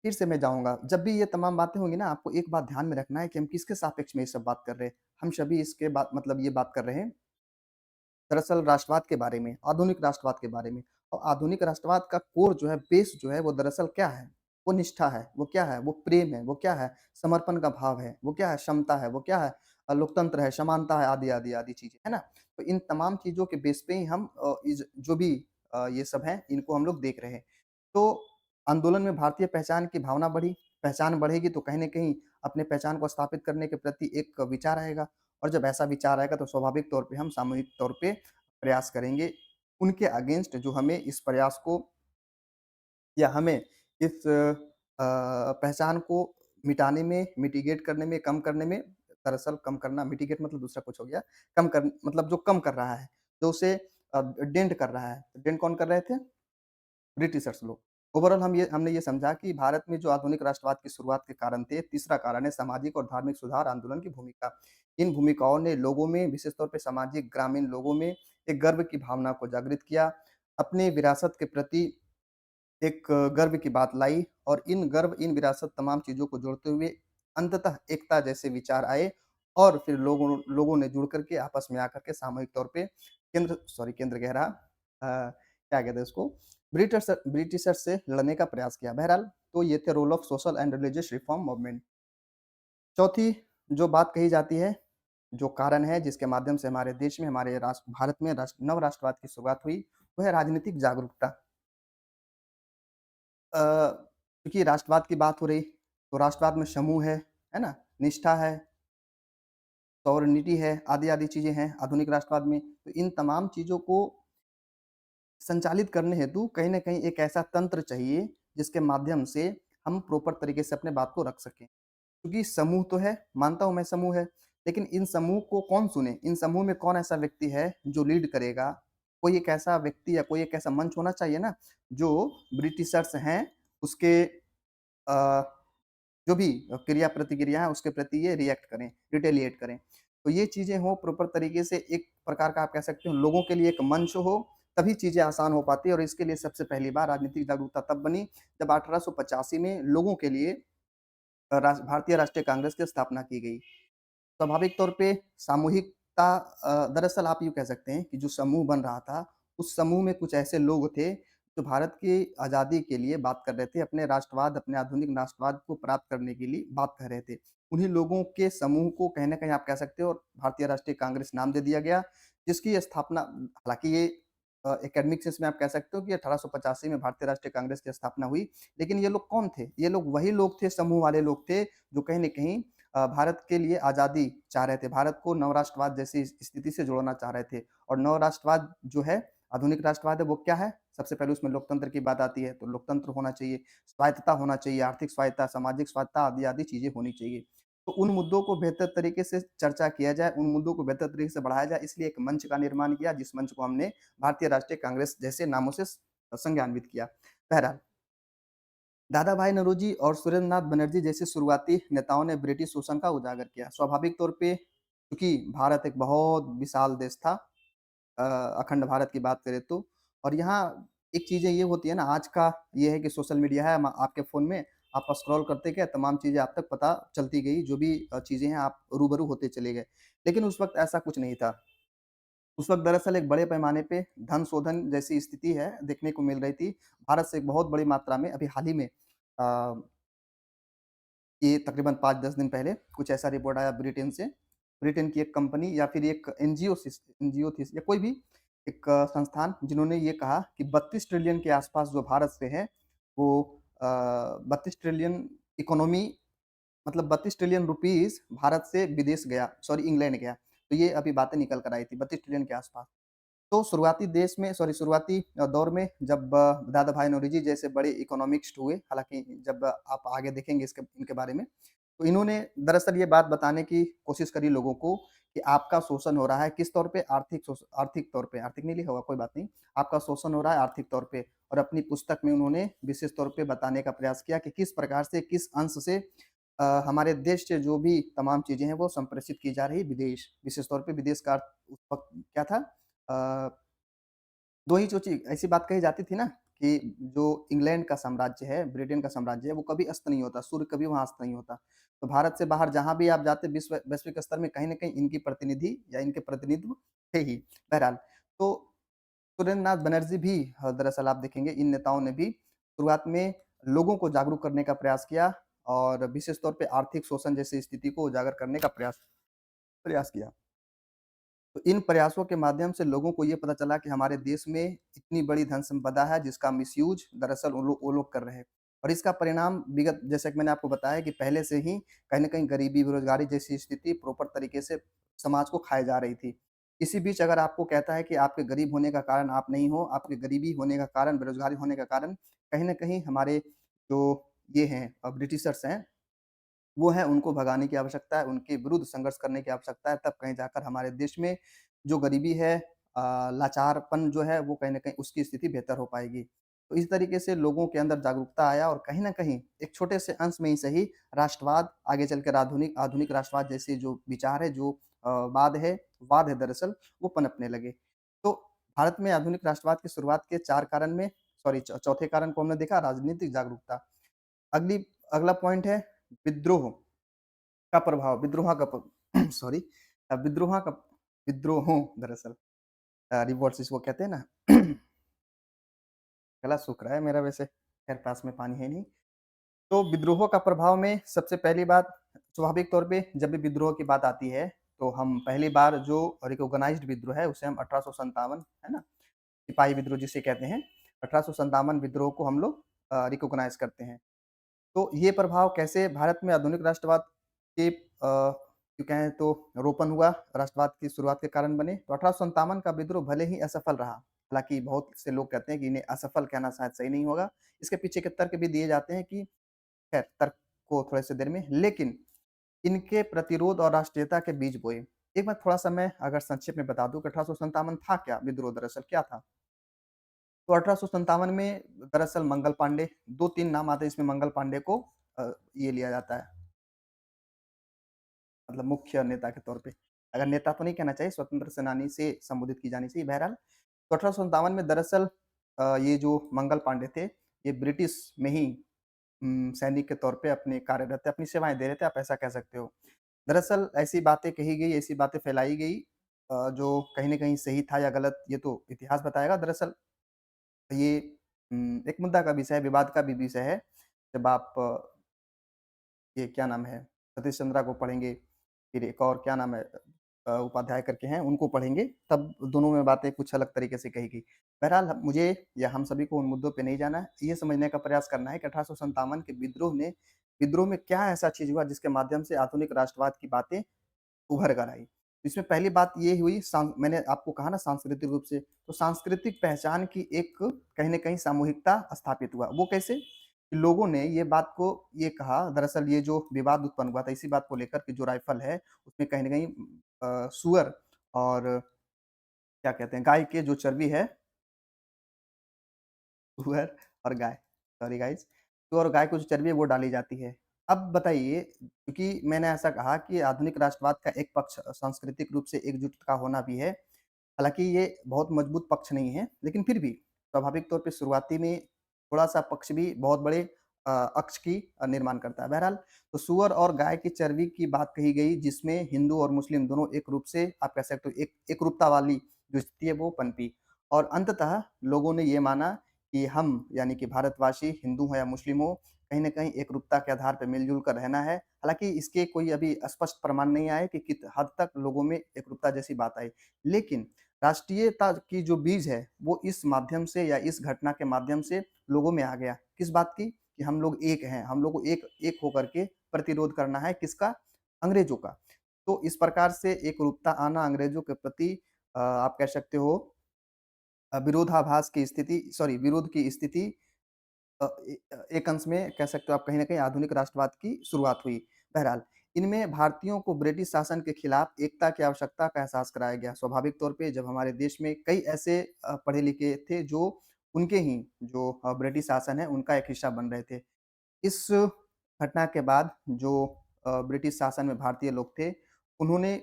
फिर से मैं जाऊँगा, जब भी ये तमाम बातें होंगी ना, आपको एक बात ध्यान में रखना है कि हम किसके सापेक्ष में ये सब बात कर रहे हैं। हम सभी इसके बात मतलब ये बात कर रहे हैं दरअसल राष्ट्रवाद के बारे में, आधुनिक राष्ट्रवाद के बारे में। और आधुनिक राष्ट्रवाद का कोर जो है, बेस जो है, वो दरअसल क्या है? वो निष्ठा है, वो क्या है? वो प्रेम है, वो क्या है? समर्पण का भाव है, वो क्या है? क्षमता है, वो क्या है? लोकतंत्र है, समानता है, आदि, आदि, आदि चीज़ें, है ना? तो इन तमाम चीज़ों के बेस पे ही हम इस जो भी ये सब हैं, इनको हम लोग देख रहे हैं। तो आंदोलन में भारतीय पहचान की भावना बढ़ी, पहचान बढ़ेगी तो कहीं न कहीं अपने पहचान को स्थापित करने के प्रति एक विचार आएगा। और जब ऐसा विचार आएगा तो स्वाभाविक तौर पे हम सामूहिक तौर पे प्रयास करेंगे, उनके अगेंस्ट जो हमें इस प्रयास को या हमें इस पहचान को मिटाने में, मिटिगेट करने में, कम करने में, दरअसल कम करना, मिटिगेट मतलब दूसरा कुछ हो गया, कम कर मतलब जो कम कर रहा है, जो उसे डेंट कर रहा है। डेंट कौन कर रहे थे? ब्रिटिशर्स लोग। ओवरऑल हमने ये समझा कि भारत में जो आधुनिक राष्ट्रवाद की शुरुआत के कारण थे, तीसरा कारण है सामाजिक और धार्मिक सुधार आंदोलन की भूमिका। इन भूमिकाओं ने लोगों में, विशेष तौर पे सामाजिक ग्रामीण लोगों में एक गर्व की भावना को जागृत किया, अपने विरासत के प्रति एक गर्व की बात लाई और इन गर्व, इन विरासत तमाम चीज़ों को जोड़ते हुए अंततः एकता जैसे विचार आए और फिर लोगों ने जुड़ कर के आपस में आकर के सामूहिक तौर पे केंद्र कह रहा क्या कहते हैं उसको, ब्रिटिशर से लड़ने का प्रयास किया। बहरहाल तो ये थे role of social and religious reform movement. चौथी जो बात कही जाती है, जो कारण है जिसके माध्यम से हमारे देश में, हमारे राष्ट्र भारत में नव राष्ट्रवाद की शुरुआत हुई, वो है राजनीतिक जागरूकता। क्योंकि राष्ट्रवाद की बात हो रही, तो राष्ट्रवाद में समूह है ना? निष्ठा है, सॉवरेनिटी है, आदि-आदि चीज़ें हैं आधुनिक राष्ट्रवाद में। तो इन तमाम चीज़ों को संचालित करने हेतु कहीं न कहीं एक ऐसा तंत्र चाहिए, जिसके माध्यम से हम प्रॉपर तरीके से अपने बात को रख सकें। क्योंकि समूह तो है, मानता हूँ मैं समूह है, लेकिन इन समूह को कौन सुने? इन समूह में कौन ऐसा व्यक्ति है जो लीड करेगा? कोई एक ऐसा व्यक्ति या कोई एक ऐसा मंच होना चाहिए ना, जो ब्रिटिशर्स हैं, उसके अ, जो भी क्रिया-प्रतिक्रिया है उसके प्रति ये रिएक्ट करें, रिटेलिएट करें। तो ये चीज़ें हों प्रॉपर तरीके से, एक प्रकार का आप कह सकते हो लोगों के लिए एक मंच हो, तभी चीज़ें आसान हो पाती है और इसके लिए सबसे पहली बार राजनीतिक जागरूकता तब बनी, जब 1885 में लोगों के लिए भारतीय राष्ट्रीय कांग्रेस की स्थापना की गई। स्वाभाविक तौर पे सामूहिकता दरअसल आप यूँ कह सकते हैं कि जो समूह बन रहा था, उस समूह में कुछ ऐसे लोग थे, जो भारत की आज़ादी के लिए बात कर रहे थे, अपने राष्ट्रवाद, अपने आधुनिक राष्ट्रवाद को प्राप्त करने के लिए बात कर रहे थे। उन्हीं लोगों के समूह को कहीं न कहीं आप कह सकते हो भारतीय राष्ट्रीय कांग्रेस नाम दे दिया गया, जिसकी स्थापना हालाँकि ये एकेडमिक सेंस में आप कह सकते हो कि 1885 में भारतीय राष्ट्रीय कांग्रेस की स्थापना हुई, लेकिन ये लोग कौन थे? ये लोग वही लोग थे, समूह वाले लोग थे, जो कहीं न कहीं भारत के लिए आज़ादी चाह रहे थे, भारत को नव-राष्ट्रवाद जैसी स्थिति से जोड़ना चाह रहे थे और नव-राष्ट्रवाद जो है, आधुनिक राष्ट्रवाद है, वो क्या है? सबसे पहले उसमें लोकतंत्र की बात आती है, तो लोकतंत्र होना चाहिए, स्वायत्तता होना चाहिए, आर्थिक स्वायत्तता, सामाजिक स्वायत्तता आदि-आदि चीज़ें होनी चाहिए। तो उन मुद्दों को बेहतर तरीके से चर्चा किया जाए, उन मुद्दों को बेहतर तरीके से बढ़ाया जाए, इसलिए एक मंच का निर्माण किया, जिस मंच को हमने भारतीय राष्ट्रीय कांग्रेस जैसे नामों से संज्ञान्वित किया। बहरहाल दादा भाई नौरोजी और सुरेंद्रनाथ बनर्जी जैसे शुरुआती नेताओं ने ब्रिटिश शोषण का उजागर किया। स्वाभाविक तौर पे क्योंकि भारत एक बहुत विशाल देश था, अखंड भारत की बात करें तो, और यहाँ एक चीज़ें ये होती है ना, आज का ये है कि सोशल मीडिया है आपके फ़ोन में, आप स्क्रॉल करते गए तमाम चीज़ें आप तक पता चलती गई, जो भी चीज़ें हैं आप रूबरू होते चले गए। लेकिन उस वक़्त ऐसा कुछ नहीं था। उस वक़्त दरअसल एक बड़े पैमाने पे धन शोधन जैसी स्थिति है देखने को मिल रही थी। भारत से एक बहुत बड़ी मात्रा में अभी हाल ही में अ, ये तकरीबन 5-10 दिन पहले कुछ ऐसा रिपोर्ट आया ब्रिटेन से। ब्रिटेन की एक कंपनी या फिर एक एनजीओ थी या कोई भी, एक संस्थान जिन्होंने ये कहा कि 32 ट्रिलियन के आसपास जो भारत से है, वो 32 ट्रिलियन इकोनॉमी मतलब 32 ट्रिलियन रुपीज़ भारत से विदेश गया, सॉरी इंग्लैंड गया। तो ये अभी बातें निकल कर आई थी 32 ट्रिलियन के आसपास। तो शुरुआती दौर में जब दादा भाई नौरोजी जैसे बड़े इकोनॉमिस्ट हुए, हालाँकि जब आप आगे देखेंगे इसके इनके बारे में, तो इन्होंने दरअसल ये बात बताने की कोशिश करी लोगों को कि आपका शोषण हो रहा है, किस तौर पे? आर्थिक तौर पे, आर्थिक नहीं लिखा हुआ, कोई बात नहीं। आपका शोषण हो रहा है आर्थिक तौर पे और अपनी पुस्तक में उन्होंने विशेष तौर पे बताने का प्रयास किया कि किस प्रकार से, किस अंश से हमारे देश से जो भी तमाम चीज़ें हैं, वो संप्रेषित की जा रही है विदेश। विशेष तौर पे विदेश का अर्थ उस वक़्त क्या था? अ 2 ही जो चीज़ ऐसी बात कही जाती थी ना कि जो इंग्लैंड का साम्राज्य है, ब्रिटेन का साम्राज्य है, वो कभी अस्त नहीं होता, सूर्य कभी वहाँ अस्त नहीं होता। तो भारत से बाहर जहाँ भी आप जाते वैश्विक स्तर में कहीं न कहीं इनकी प्रतिनिधि या इनके प्रतिनिधित्व थे ही। बहरहाल, तो सुरेंद्र नाथ बनर्जी भी दरअसल आप देखेंगे इन नेताओं ने भी शुरुआत में लोगों को जागरूक करने का प्रयास किया और विशेष तौर पे आर्थिक शोषण जैसी स्थिति को उजागर करने का प्रयास प्रयास किया। तो इन प्रयासों के माध्यम से लोगों को ये पता चला कि हमारे देश में इतनी बड़ी धन संपदा है जिसका मिसयूज दरअसल वो लोग कर रहे हैं। और इसका परिणाम विगत जैसा कि मैंने आपको बताया कि पहले से ही कहीं न कहीं गरीबी, बेरोज़गारी जैसी स्थिति प्रॉपर तरीके से समाज को खाए जा रही थी। इसी बीच अगर आपको कहता है कि आपके गरीब होने का कारण आप नहीं हो, आपके गरीबी होने का कारण, बेरोज़गारी होने का कारण कहीं न कहीं हमारे जो ये हैं ब्रिटिशर्स हैं, वो है उनको भगाने की आवश्यकता है, उनके विरुद्ध संघर्ष करने की आवश्यकता है, तब कहीं जाकर हमारे देश में जो गरीबी है लाचारपन जो है वो कहीं न कहीं उसकी स्थिति बेहतर हो पाएगी। तो इस तरीके से लोगों के अंदर जागरूकता आया और कहीं न कहीं एक छोटे से अंश में ही सही राष्ट्रवाद आगे चलकर आधुनिक आधुनिक राष्ट्रवाद जैसे जो विचार है, जो वाद है दरअसल, वो पनपने लगे। तो भारत में आधुनिक राष्ट्रवाद की शुरुआत के 4 कारण में सॉरी चौथे कारण को हमने देखा राजनीतिक जागरूकता। अगली अगला पॉइंट है विद्रोह का प्रभाव, विद्रोह का प सॉरी विद्रोह का विद्रोहों दरअसल रिवोल्ट्स जिसको कहते हैं ना गला सूख रहा है मेरा वैसे, खैर पास में पानी है नहीं। तो विद्रोहों का प्रभाव में सबसे पहली बात स्वाभाविक तौर पे जब भी विद्रोह की बात आती है, तो हम पहली बार जो रिकॉग्नाइज़्ड विद्रोह है उसे हम 1857 है ना? सिपाही विद्रोह जिसे कहते हैं, 1857 विद्रोह को हम लोग रिकॉग्नाइज़ करते हैं। तो ये प्रभाव कैसे भारत में आधुनिक राष्ट्रवाद के यूँ कहें तो रोपण हुआ, राष्ट्रवाद की शुरुआत के कारण बने। तो 1857 का विद्रोह भले ही असफल रहा, हालाँकि बहुत से लोग कहते हैं कि इन्हें असफल कहना शायद सही नहीं होगा। इसके पीछे के तर्क भी दिए जाते हैं कि खैर तर्क को थोड़े-से देर में, लेकिन इनके प्रतिरोध और राष्ट्रीयता के बीज बोए। एक बार थोड़ा-सा मैं अगर संक्षेप में बता दूँ कि 1857 था क्या? विद्रोह दरअसल क्या था? तो 1857 में दरअसल मंगल पांडे 2-3 नाम आते हैं इसमें मंगल पांडे को ये लिया जाता है, मतलब मुख्य नेता के तौर पे। अगर नेता तो नहीं कहना चाहिए, स्वतंत्र सेनानी से संबोधित की जानी चाहिए। बहरहाल, तो 1857 में दरअसल ये जो मंगल पांडे थे, ये ब्रिटिश में ही सैनिक के तौर पे अपने कार्यरत थे, अपनी सेवाएँ दे रहे थे, आप ऐसा कह सकते हो। दरअसल ऐसी बातें कही गई, ऐसी बातें फैलाई गई जो कहीं न कहीं सही था या गलत ये तो इतिहास बताएगा। दरअसल ये एक मुद्दा का विषय है, विवाद का भी विषय है। जब आप ये क्या नाम है, सतीश चंद्रा को पढ़ेंगे, फिर एक और क्या नाम है उपाध्याय करके हैं, उनको पढ़ेंगे, तब दोनों में बातें कुछ अलग तरीके से कही गई। बहरहाल मुझे या हम सभी को उन मुद्दों पे नहीं जाना है, ये समझने का प्रयास करना है कि 1857 के विद्रोह में क्या ऐसा चीज़ हुआ जिसके माध्यम से आधुनिक राष्ट्रवाद की बातें उभर कर आई। इसमें पहली बात ये हुई मैंने आपको कहा ना सांस्कृतिक रूप से, तो सांस्कृतिक पहचान की एक कहीं न कहीं सामूहिकता स्थापित हुआ। वो कैसे? कि लोगों ने ये बात को ये कहा दरअसल ये जो विवाद उत्पन्न हुआ था इसी बात को लेकर कि जो राइफ़ल है उसमें कहीं न कहीं सूअर और क्या कहते हैं गाय के जो चर्बी है सुअर और गाय, सॉरी गाइज़, सुअर और गाय की जो चर्बी है वो डाली जाती है। अब बताइए क्योंकि मैंने ऐसा कहा कि आधुनिक राष्ट्रवाद का एक पक्ष सांस्कृतिक रूप से एकजुट का होना भी है। हालाँकि ये बहुत मजबूत पक्ष नहीं है, लेकिन फिर भी स्वाभाविक तौर पे शुरुआती में थोड़ा-सा पक्ष भी बहुत बड़े अक्ष की निर्माण करता है। बहरहाल तो सूअर और गाय की चर्बी की बात कही गई जिसमें हिंदू और मुस्लिम दोनों एक रूप से आप कह सकते हो एक एकरूपता वाली जो स्थिति है वो पनपी और अंततः लोगों ने ये माना कि हम यानी कि भारतवासी हिंदू हो या मुस्लिम हो, कहीं न कहीं एकरूपता के आधार पे मिल-जुल कर रहना है। हालाँकि इसके कोई अभी स्पष्ट प्रमाण नहीं आए कि कित हद तक लोगों में एकरूपता जैसी बात आई। लेकिन राष्ट्रीयता की जो बीज है, वो इस माध्यम से या इस घटना के माध्यम से लोगों में आ गया। किस बात की? कि हम लोग एक हैं, हम लोग को एक एक होकर के प्रतिरोध करना है किसका? अंग्रेज़ों का। तो इस प्रकार से एकरूपता आना अंग्रेज़ों के प्रति आप कह सकते हो विरोधाभास की स्थिति सॉरी विरोध की स्थिति एक अंश में कह सकते हो आप कहीं न कहीं आधुनिक राष्ट्रवाद की शुरुआत हुई। बहरहाल, इनमें भारतीयों को ब्रिटिश शासन के खिलाफ एकता की आवश्यकता का एहसास कराया गया। स्वाभाविक तौर पे जब हमारे देश में कई ऐसे पढ़े-लिखे थे जो उनके ही जो ब्रिटिश शासन है उनका एक हिस्सा बन रहे थे। इस घटना के बाद जो ब्रिटिश शासन में भारतीय लोग थे, उन्होंने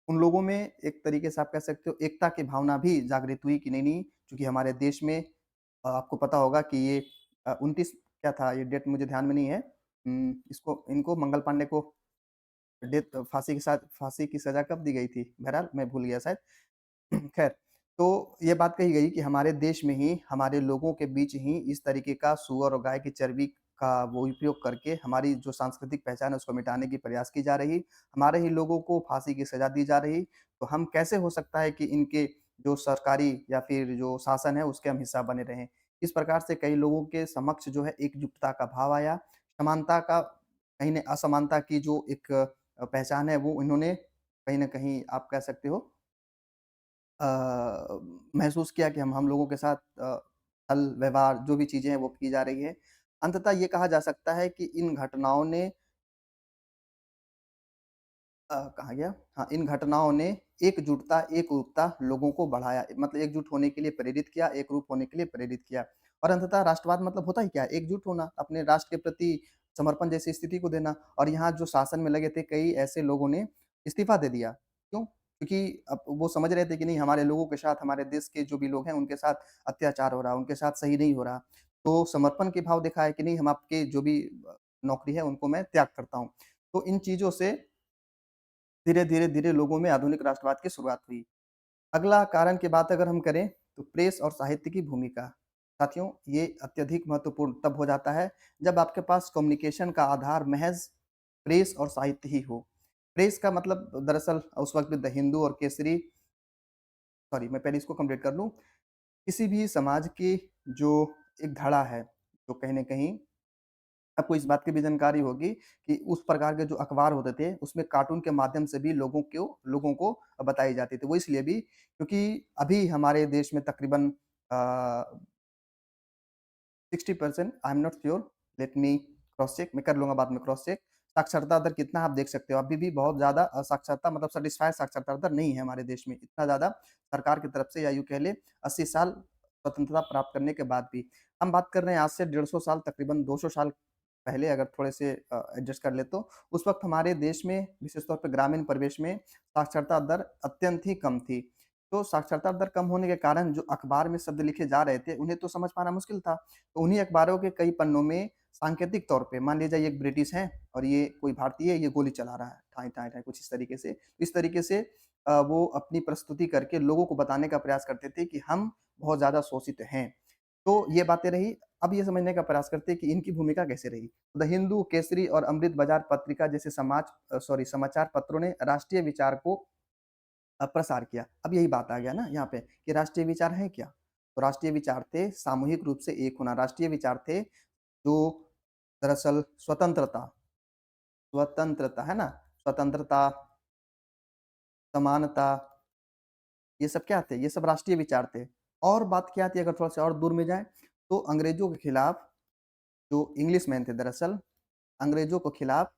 उन लोगों में एक तरीके से आप कह सकते हो एकता की भावना भी जागृत हुई कि नहीं-नहीं चूँकि हमारे देश में आपको पता होगा कि ये 29 क्या था ये डेट मुझे ध्यान में नहीं है। इसको इनको मंगल पांडे को डेथ फांसी की सज़ा कब दी गई थी? बहरहाल मैं भूल गया शायद। खैर, तो ये बात कही गई कि हमारे देश में ही, हमारे लोगों के बीच ही इस तरीके का सूअर और गाय की चर्बी का वो उपयोग करके हमारी जो सांस्कृतिक पहचान है उसको मिटाने की प्रयास की जा रही, हमारे ही लोगों को फांसी की सज़ा दी जा रही, तो हम कैसे हो सकता है कि इनके जो सरकारी या फिर जो शासन है उसके हम हिस्सा बने रहें। इस प्रकार से कई लोगों के समक्ष जो है एकजुटता का भाव आया, समानता का कहीं न असमानता की जो एक पहचान है वो इन्होंने कहीं न कहीं आप कह सकते हो महसूस किया कि हम लोगों के साथ छल व्यवहार जो भी चीज़ें हैं वो की जा रही है। अंततः ये कहा जा सकता है कि इन घटनाओं ने कहाँ गया? हाँ, इन घटनाओं ने एकजुटता, एकरूपता लोगों को बढ़ाया मतलब एकजुट होने के लिए प्रेरित किया, एकरूप होने के लिए प्रेरित किया। और अंततः राष्ट्रवाद मतलब होता ही क्या है? एकजुट होना, अपने राष्ट्र के प्रति समर्पण जैसी स्थिति को देना और यहाँ जो शासन में लगे थे कई ऐसे लोगों ने इस्तीफ़ा दे दिया। क्यों? क्योंकि अब वो समझ रहे थे कि नहीं हमारे लोगों के साथ, हमारे देश के जो भी लोग हैं उनके साथ अत्याचार हो रहा है, उनके साथ सही नहीं हो रहा। तो समर्पण के भाव दिखाए कि नहीं हम आपके जो भी नौकरी है उनको मैं त्याग करता हूँ। तो इन चीज़ों से धीरे-धीरे लोगों में आधुनिक राष्ट्रवाद की शुरुआत हुई। अगला कारण की बात अगर हम करें, तो प्रेस और साहित्य की भूमिका। साथियों, ये अत्यधिक महत्वपूर्ण तब हो जाता है, जब आपके पास कम्युनिकेशन का आधार महज़ प्रेस और साहित्य ही हो। प्रेस का मतलब दरअसल उस वक़्त द हिंदू और केसरी सॉरी मैं पहले इसको कंप्लीट कर लूँ। किसी भी समाज की जो एक धड़ा है, जो कहीं न कहीं आपको इस बात की भी जानकारी होगी कि उस प्रकार के जो अखबार होते थे, उसमें कार्टून के माध्यम से भी लोगों को बताई जाती थी। वो इसलिए भी क्योंकि अभी हमारे देश में तकरीबन 60% I am not sure, let me cross check मैं कर लूँगा बाद में क्रॉस चेक। साक्षरता दर कितना आप देख सकते हो, अभी भी बहुत ज़्यादा साक्षरता मतलब सैटिस्फाइड साक्षरता दर नहीं है हमारे देश में। इतना ज़्यादा सरकार की तरफ से या यूँ कह लें 80 साल स्वतंत्रता प्राप्त करने के बाद भी। हम बात कर रहे हैं आज से 150 साल तकरीबन 200 साल पहले अगर थोड़े से एडजस्ट कर लें तो, उस वक़्त हमारे देश में विशेष तौर पे ग्रामीण परिवेश में साक्षरता दर अत्यंत ही कम थी। तो साक्षरता दर कम होने के कारण जो अखबार में शब्द लिखे जा रहे थे, उन्हें तो समझ पाना मुश्किल था। तो उन्हीं अखबारों के कई पन्नों में सांकेतिक तौर पे मान लीजिए ये एक ब्रिटिश है और ये कोई भारतीय है, ये गोली चला रहा है, ठाई, ठाई, ठाई कुछ इस तरीके से। इस तरीके से वो अपनी प्रस्तुति करके लोगों को बताने का प्रयास करते थे कि हम बहुत ज़्यादा शोषित हैं। तो ये बातें रही, अब ये समझने का प्रयास करते हैं कि इनकी भूमिका कैसे रही। द हिंदू, केसरी और अमृत बाज़ार पत्रिका जैसे समाचार पत्रों ने राष्ट्रीय विचार को प्रसार किया। अब यही बात आ गया ना यहाँ पे कि राष्ट्रीय विचार है क्या? तो राष्ट्रीय विचार थे सामूहिक रूप से एक होना, राष्ट्रीय विचार थे जो दरअसल स्वतंत्रता है ना? स्वतंत्रता, समानता ये सब क्या थे? ये सब राष्ट्रीय विचार थे। और बात क्या थी अगर थोड़ा-सा और दूर में जाएँ, तो अंग्रेज़ों के खिलाफ जो इंग्लिशमैन थे दरअसल, अंग्रेज़ों के खिलाफ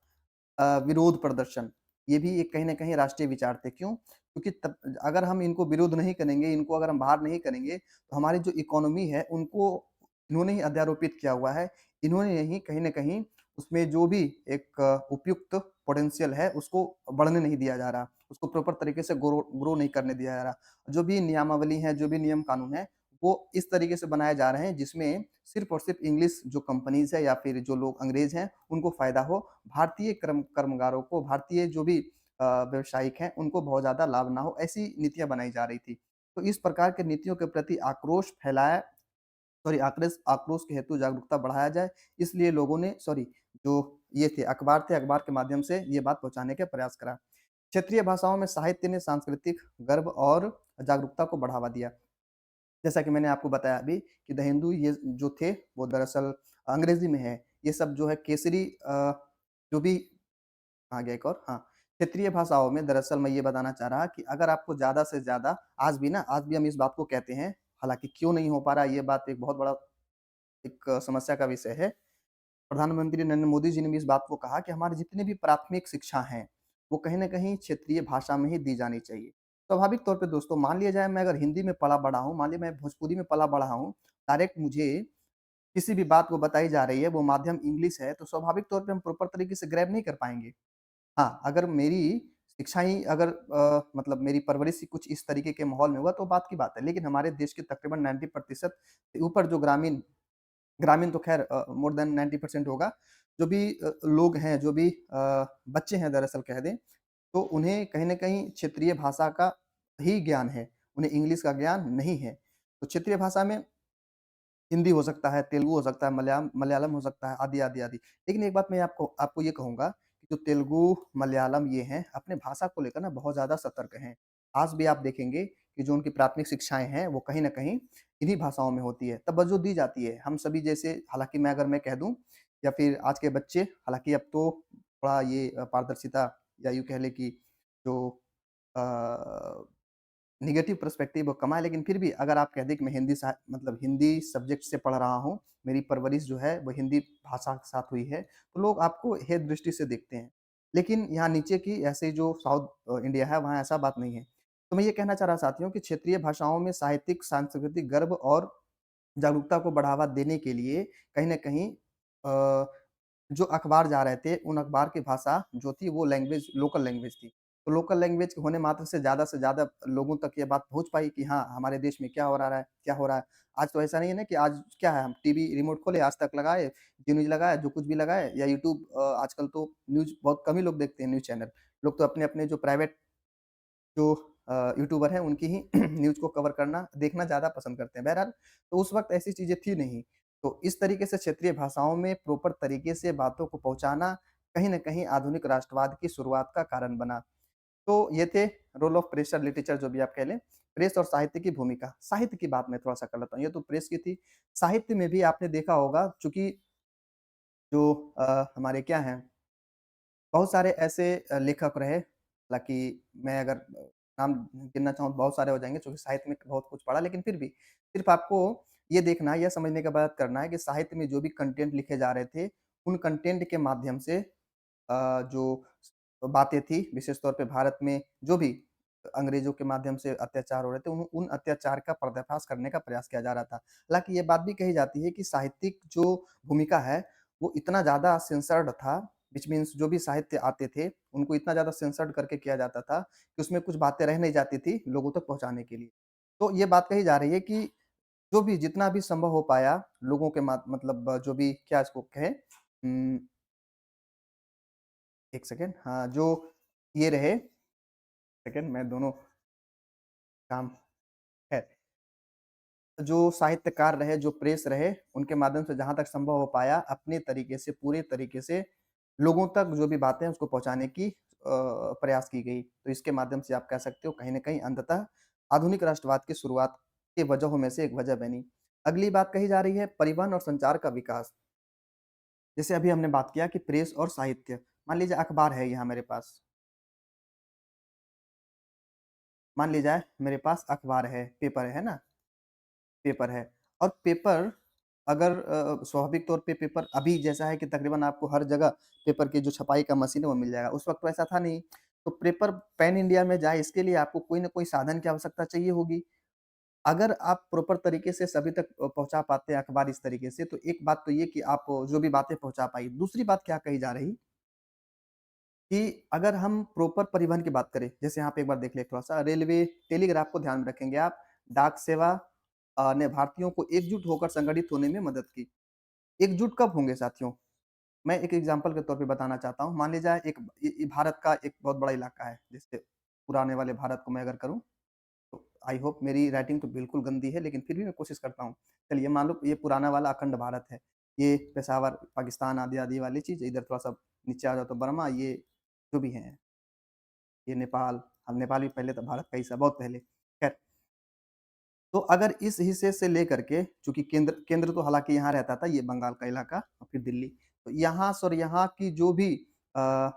विरोध प्रदर्शन, ये भी एक कहीं न कहीं राष्ट्रीय विचार थे। क्यों? क्योंकि तब अगर हम इनको विरोध नहीं करेंगे, इनको अगर हम बाहर नहीं करेंगे, तो हमारी जो इकोनॉमी है, उनको इन्होंने ही अध्यारोपित किया हुआ है। इन्होंने ही कहीं न कहीं उसमें जो भी एक उपयुक्त पोटेंशियल है, उसको बढ़ने नहीं दिया जा रहा। उसको प्रॉपर तरीके से ग्रो नहीं करने दिया जा रहा। जो भी नियमावली है, जो भी नियम कानून है, वो इस तरीके से बनाए जा रहे हैं, जिसमें सिर्फ़ और सिर्फ़ इंग्लिश जो कंपनीज़ है या फिर जो लोग अंग्रेज़ हैं, उनको फ़ायदा हो। भारतीय कर्मगारों को, भारतीय जो भी व्यावसायिक हैं, उनको बहुत ज़्यादा लाभ ना हो, ऐसी नीतियाँ बनाई जा रही थी। तो इस प्रकार की नीतियों के प्रति आक्रोश आक्रोश के हेतु जागरूकता बढ़ाया जाए, इसलिए लोगों ने जो ये थे, अखबार के माध्यम से ये बात पहुँचाने का प्रयास करा। क्षेत्रीय भाषाओं में साहित्य ने सांस्कृतिक गर्व और जागरूकता को बढ़ावा दिया। जैसा कि मैंने आपको बताया अभी कि द हिंदू ये जो थे, वो दरअसल अंग्रेज़ी में है। ये सब जो है केसरी जो भी आ गया एक और हाँ, क्षेत्रीय भाषाओं में दरअसल मैं ये बताना चाह रहा कि अगर आपको ज़्यादा से ज़्यादा आज भी हम इस बात को कहते हैं, हालाँकि क्यों नहीं हो पा रहा है, ये बात एक बहुत बड़ा एक समस्या का विषय है। प्रधानमंत्री नरेंद्र मोदी जी ने भी इस बात को कहा कि हमारी जितनी भी प्राथमिक शिक्षा हैं, वो कहीं न कहीं क्षेत्रीय भाषा में ही दी जानी चाहिए। स्वाभाविक तौर पे दोस्तों मान लिया जाए मैं अगर हिंदी में पला-बड़ा हूँ, मान लीजिए मैं भोजपुरी में पला-बड़ा हूँ, डायरेक्ट मुझे किसी भी बात वो बताई जा रही है, वो माध्यम इंग्लिश है, तो स्वाभाविक तौर पे हम प्रॉपर तरीके से ग्रैब नहीं कर पाएँगे। हाँ, अगर मेरी शिक्षा ही अगर मतलब मेरी परवरिश ही कुछ इस तरीके के माहौल में हुआ तो बात की बात है। लेकिन हमारे देश के तकरीबन 90% से ऊपर जो ग्रामीण ग्रामीण तो ख़ैर मोर देन 90% होगा। जो भी लोग हैं, जो भी बच्चे हैं दरअसल कह दें, तो उन्हें कहीं न कहीं क्षेत्रीय भाषा का ही ज्ञान है, उन्हें इंग्लिश का ज्ञान नहीं है। तो क्षेत्रीय भाषा में हिंदी हो सकता है, तेलुगु हो सकता है, मलयालम हो सकता है, आदि, आदि, आदि। लेकिन एक बात मैं आपको आपको ये कहूँगा कि जो तेलुगु, मलयालम ये हैं, अपने भाषा को लेकर ना बहुत ज़्यादा सतर्क हैं। आज भी आप देखेंगे कि जो उनकी प्राथमिक शिक्षाएँ हैं, वो कहीं न कहीं इन्हीं भाषाओं में होती है, तवज्जो दी जाती है। हम सभी जैसे हालाँकि मैं कह दूँ या फिर आज के बच्चे हालाँकि अब तो थोड़ा ये पारदर्शिता या यूँ कह लें कि जो अ नेगेटिव पर्सपेक्टिव वो कम आए, लेकिन फिर भी अगर आप कह दें कि मैं मतलब हिंदी सब्जेक्ट से पढ़ रहा हूँ, मेरी परवरिश जो है वो हिंदी भाषा के साथ हुई है, तो लोग आपको हेय दृष्टि से देखते हैं। लेकिन यहाँ नीचे की ऐसे जो साउथ इंडिया है, वहाँ ऐसा बात नहीं है। तो मैं ये कहना चाह रहा साथियों कि क्षेत्रीय भाषाओं में साहित्यिक, सांस्कृतिक गर्व और जागरूकता को बढ़ावा देने के लिए कहीं न कहीं अ जो अखबार जा रहे थे, उन अखबार की भाषा जो थी वो लैंग्वेज लोकल लैंग्वेज थी। तो लोकल लैंग्वेज होने मात्र से ज़्यादा लोगों तक ये बात पहुँच पाई कि हाँ, हमारे देश में क्या हो रहा है क्या हो रहा है। आज तो ऐसा नहीं है ना कि आज क्या है हम टीवी रिमोट खोले, आज तक लगाए, जी न्यूज़ लगाया, जो कुछ भी लगाए या यूट्यूब आजकल तो न्यूज़ बहुत कम ही लोग देखते हैं न्यूज़ चैनल। लोग तो अपने-अपने जो प्राइवेट जो यूट्यूबर हैं उनकी ही न्यूज़ को कवर करना, देखना ज़्यादा पसंद करते हैं। बहरहाल तो उस वक़्त ऐसी चीज़ें थी नहीं। तो इस तरीके से क्षेत्रीय भाषाओं में प्रॉपर तरीके से बातों को पहुँचाना कहीं न कहीं आधुनिक राष्ट्रवाद की शुरुआत का कारण बना। तो ये थे रोल ऑफ प्रेस और लिटरेचर जो भी आप कह लें। प्रेस और साहित्य की भूमिका। साहित्य की बात मैं थोड़ा-सा कर लेता हूँ, ये तो प्रेस की थी। साहित्य में भी आपने देखा होगा चूँकि जो हमारे क्या हैं बहुत सारे ऐसे लेखक रहे, हालाँकि मैं अगर नाम गिनना चाहूँ तो बहुत सारे हो जाएँगे क्योंकि साहित्य में बहुत कुछ पढ़ा, लेकिन फिर भी सिर्फ़ आपको ये देखना है, ये समझने का बात करना है कि साहित्य में जो भी कंटेंट लिखे जा रहे थे, उन कंटेंट के माध्यम से जो बातें थी, विशेष तौर पे भारत में जो भी अंग्रेज़ों के माध्यम से अत्याचार हो रहे थे, उन उन अत्याचार का पर्दाफ़ाश करने का प्रयास किया जा रहा था। हालाँकि ये बात भी कही जाती है कि साहित्यिक जो भूमिका है, वो इतना ज़्यादा सेंसर्ड था, व्हिच मीन्स जो भी साहित्य आते थे, उनको इतना ज़्यादा सेंसर्ड करके किया जाता था कि उसमें कुछ बातें रह नहीं जाती थी लोगों तक पहुँचाने के लिए। तो ये बात कही जा रही है कि जो भी जितना भी संभव हो पाया, लोगों के मतलब जो भी क्या इसको कहें 1 सेकंड हाँ, जो ये रहे सेकंड मैं दोनों काम है। जो साहित्यकार रहे, जो प्रेस रहे, उनके माध्यम से जहाँ तक संभव हो पाया, अपने तरीके से, पूरे तरीके से लोगों तक जो भी बातें हैं, उसको पहुँचाने की प्रयास की गई। तो इसके माध्यम से आप कह सकते हो कहीं न कहीं अंततः आधुनिक राष्ट्रवाद की शुरुआत के वजहों में से एक वजह बनी। अगली बात कही जा रही है परिवहन और संचार का विकास। जैसे अभी हमने बात किया कि प्रेस और साहित्य, मान लीजिए अखबार है यहाँ मेरे पास, मान ली जाए मेरे पास अखबार है, पेपर है ना? पेपर है और पेपर अगर स्वाभाविक तौर पे पेपर अभी जैसा है कि तकरीबन आपको हर जगह पेपर की जो छपाई का मशीन है वो मिल जाएगा। उस वक़्त तो ऐसा था नहीं। तो पेपर पैन इंडिया में जाए इसके लिए आपको कोई न कोई साधन की आवश्यकता चाहिए होगी। अगर आप प्रॉपर तरीके से सभी तक पहुँचा पाते हैं अखबार इस तरीके से तो एक बात तो ये कि आप जो भी बातें पहुँचा पाई। दूसरी बात क्या कही जा रही कि अगर हम प्रॉपर परिवहन की बात करें, जैसे यहाँ पे एक बार देख लें थोड़ा-सा रेलवे, टेलीग्राफ को ध्यान में रखेंगे आप, डाक सेवा ने भारतीयों को एकजुट होकर संगठित होने में मदद की। एकजुट कब होंगे साथियों? मैं एक एग्ज़ाम्पल के तौर पे बताना चाहता हूँ। मान लीजिए एक ये भारत का एक बहुत बड़ा इलाका है, जैसे पुराने वाले भारत को मैं अगर करूँ, तो आई होप मेरी राइटिंग तो बिल्कुल गंदी है, लेकिन फिर भी मैं कोशिश करता हूँ। चलिए मान लो ये पुराना वाला अखंड भारत है। ये पेशावर, पाकिस्तान आदि-आदि वाली चीज़, इधर थोड़ा-सा नीचे आ जाओ तो बर्मा, ये जो भी हैं, ये नेपाल, अब नेपाल भी पहले तो भारत का हिस्सा बहुत पहले, खैर। तो अगर इस हिस्से से लेकर के चूँकि केंद्र केंद्र तो हालाँकि यहाँ रहता था, ये बंगाल का इलाका और फिर दिल्ली। तो यहाँ से और यहाँ की जो भी अ,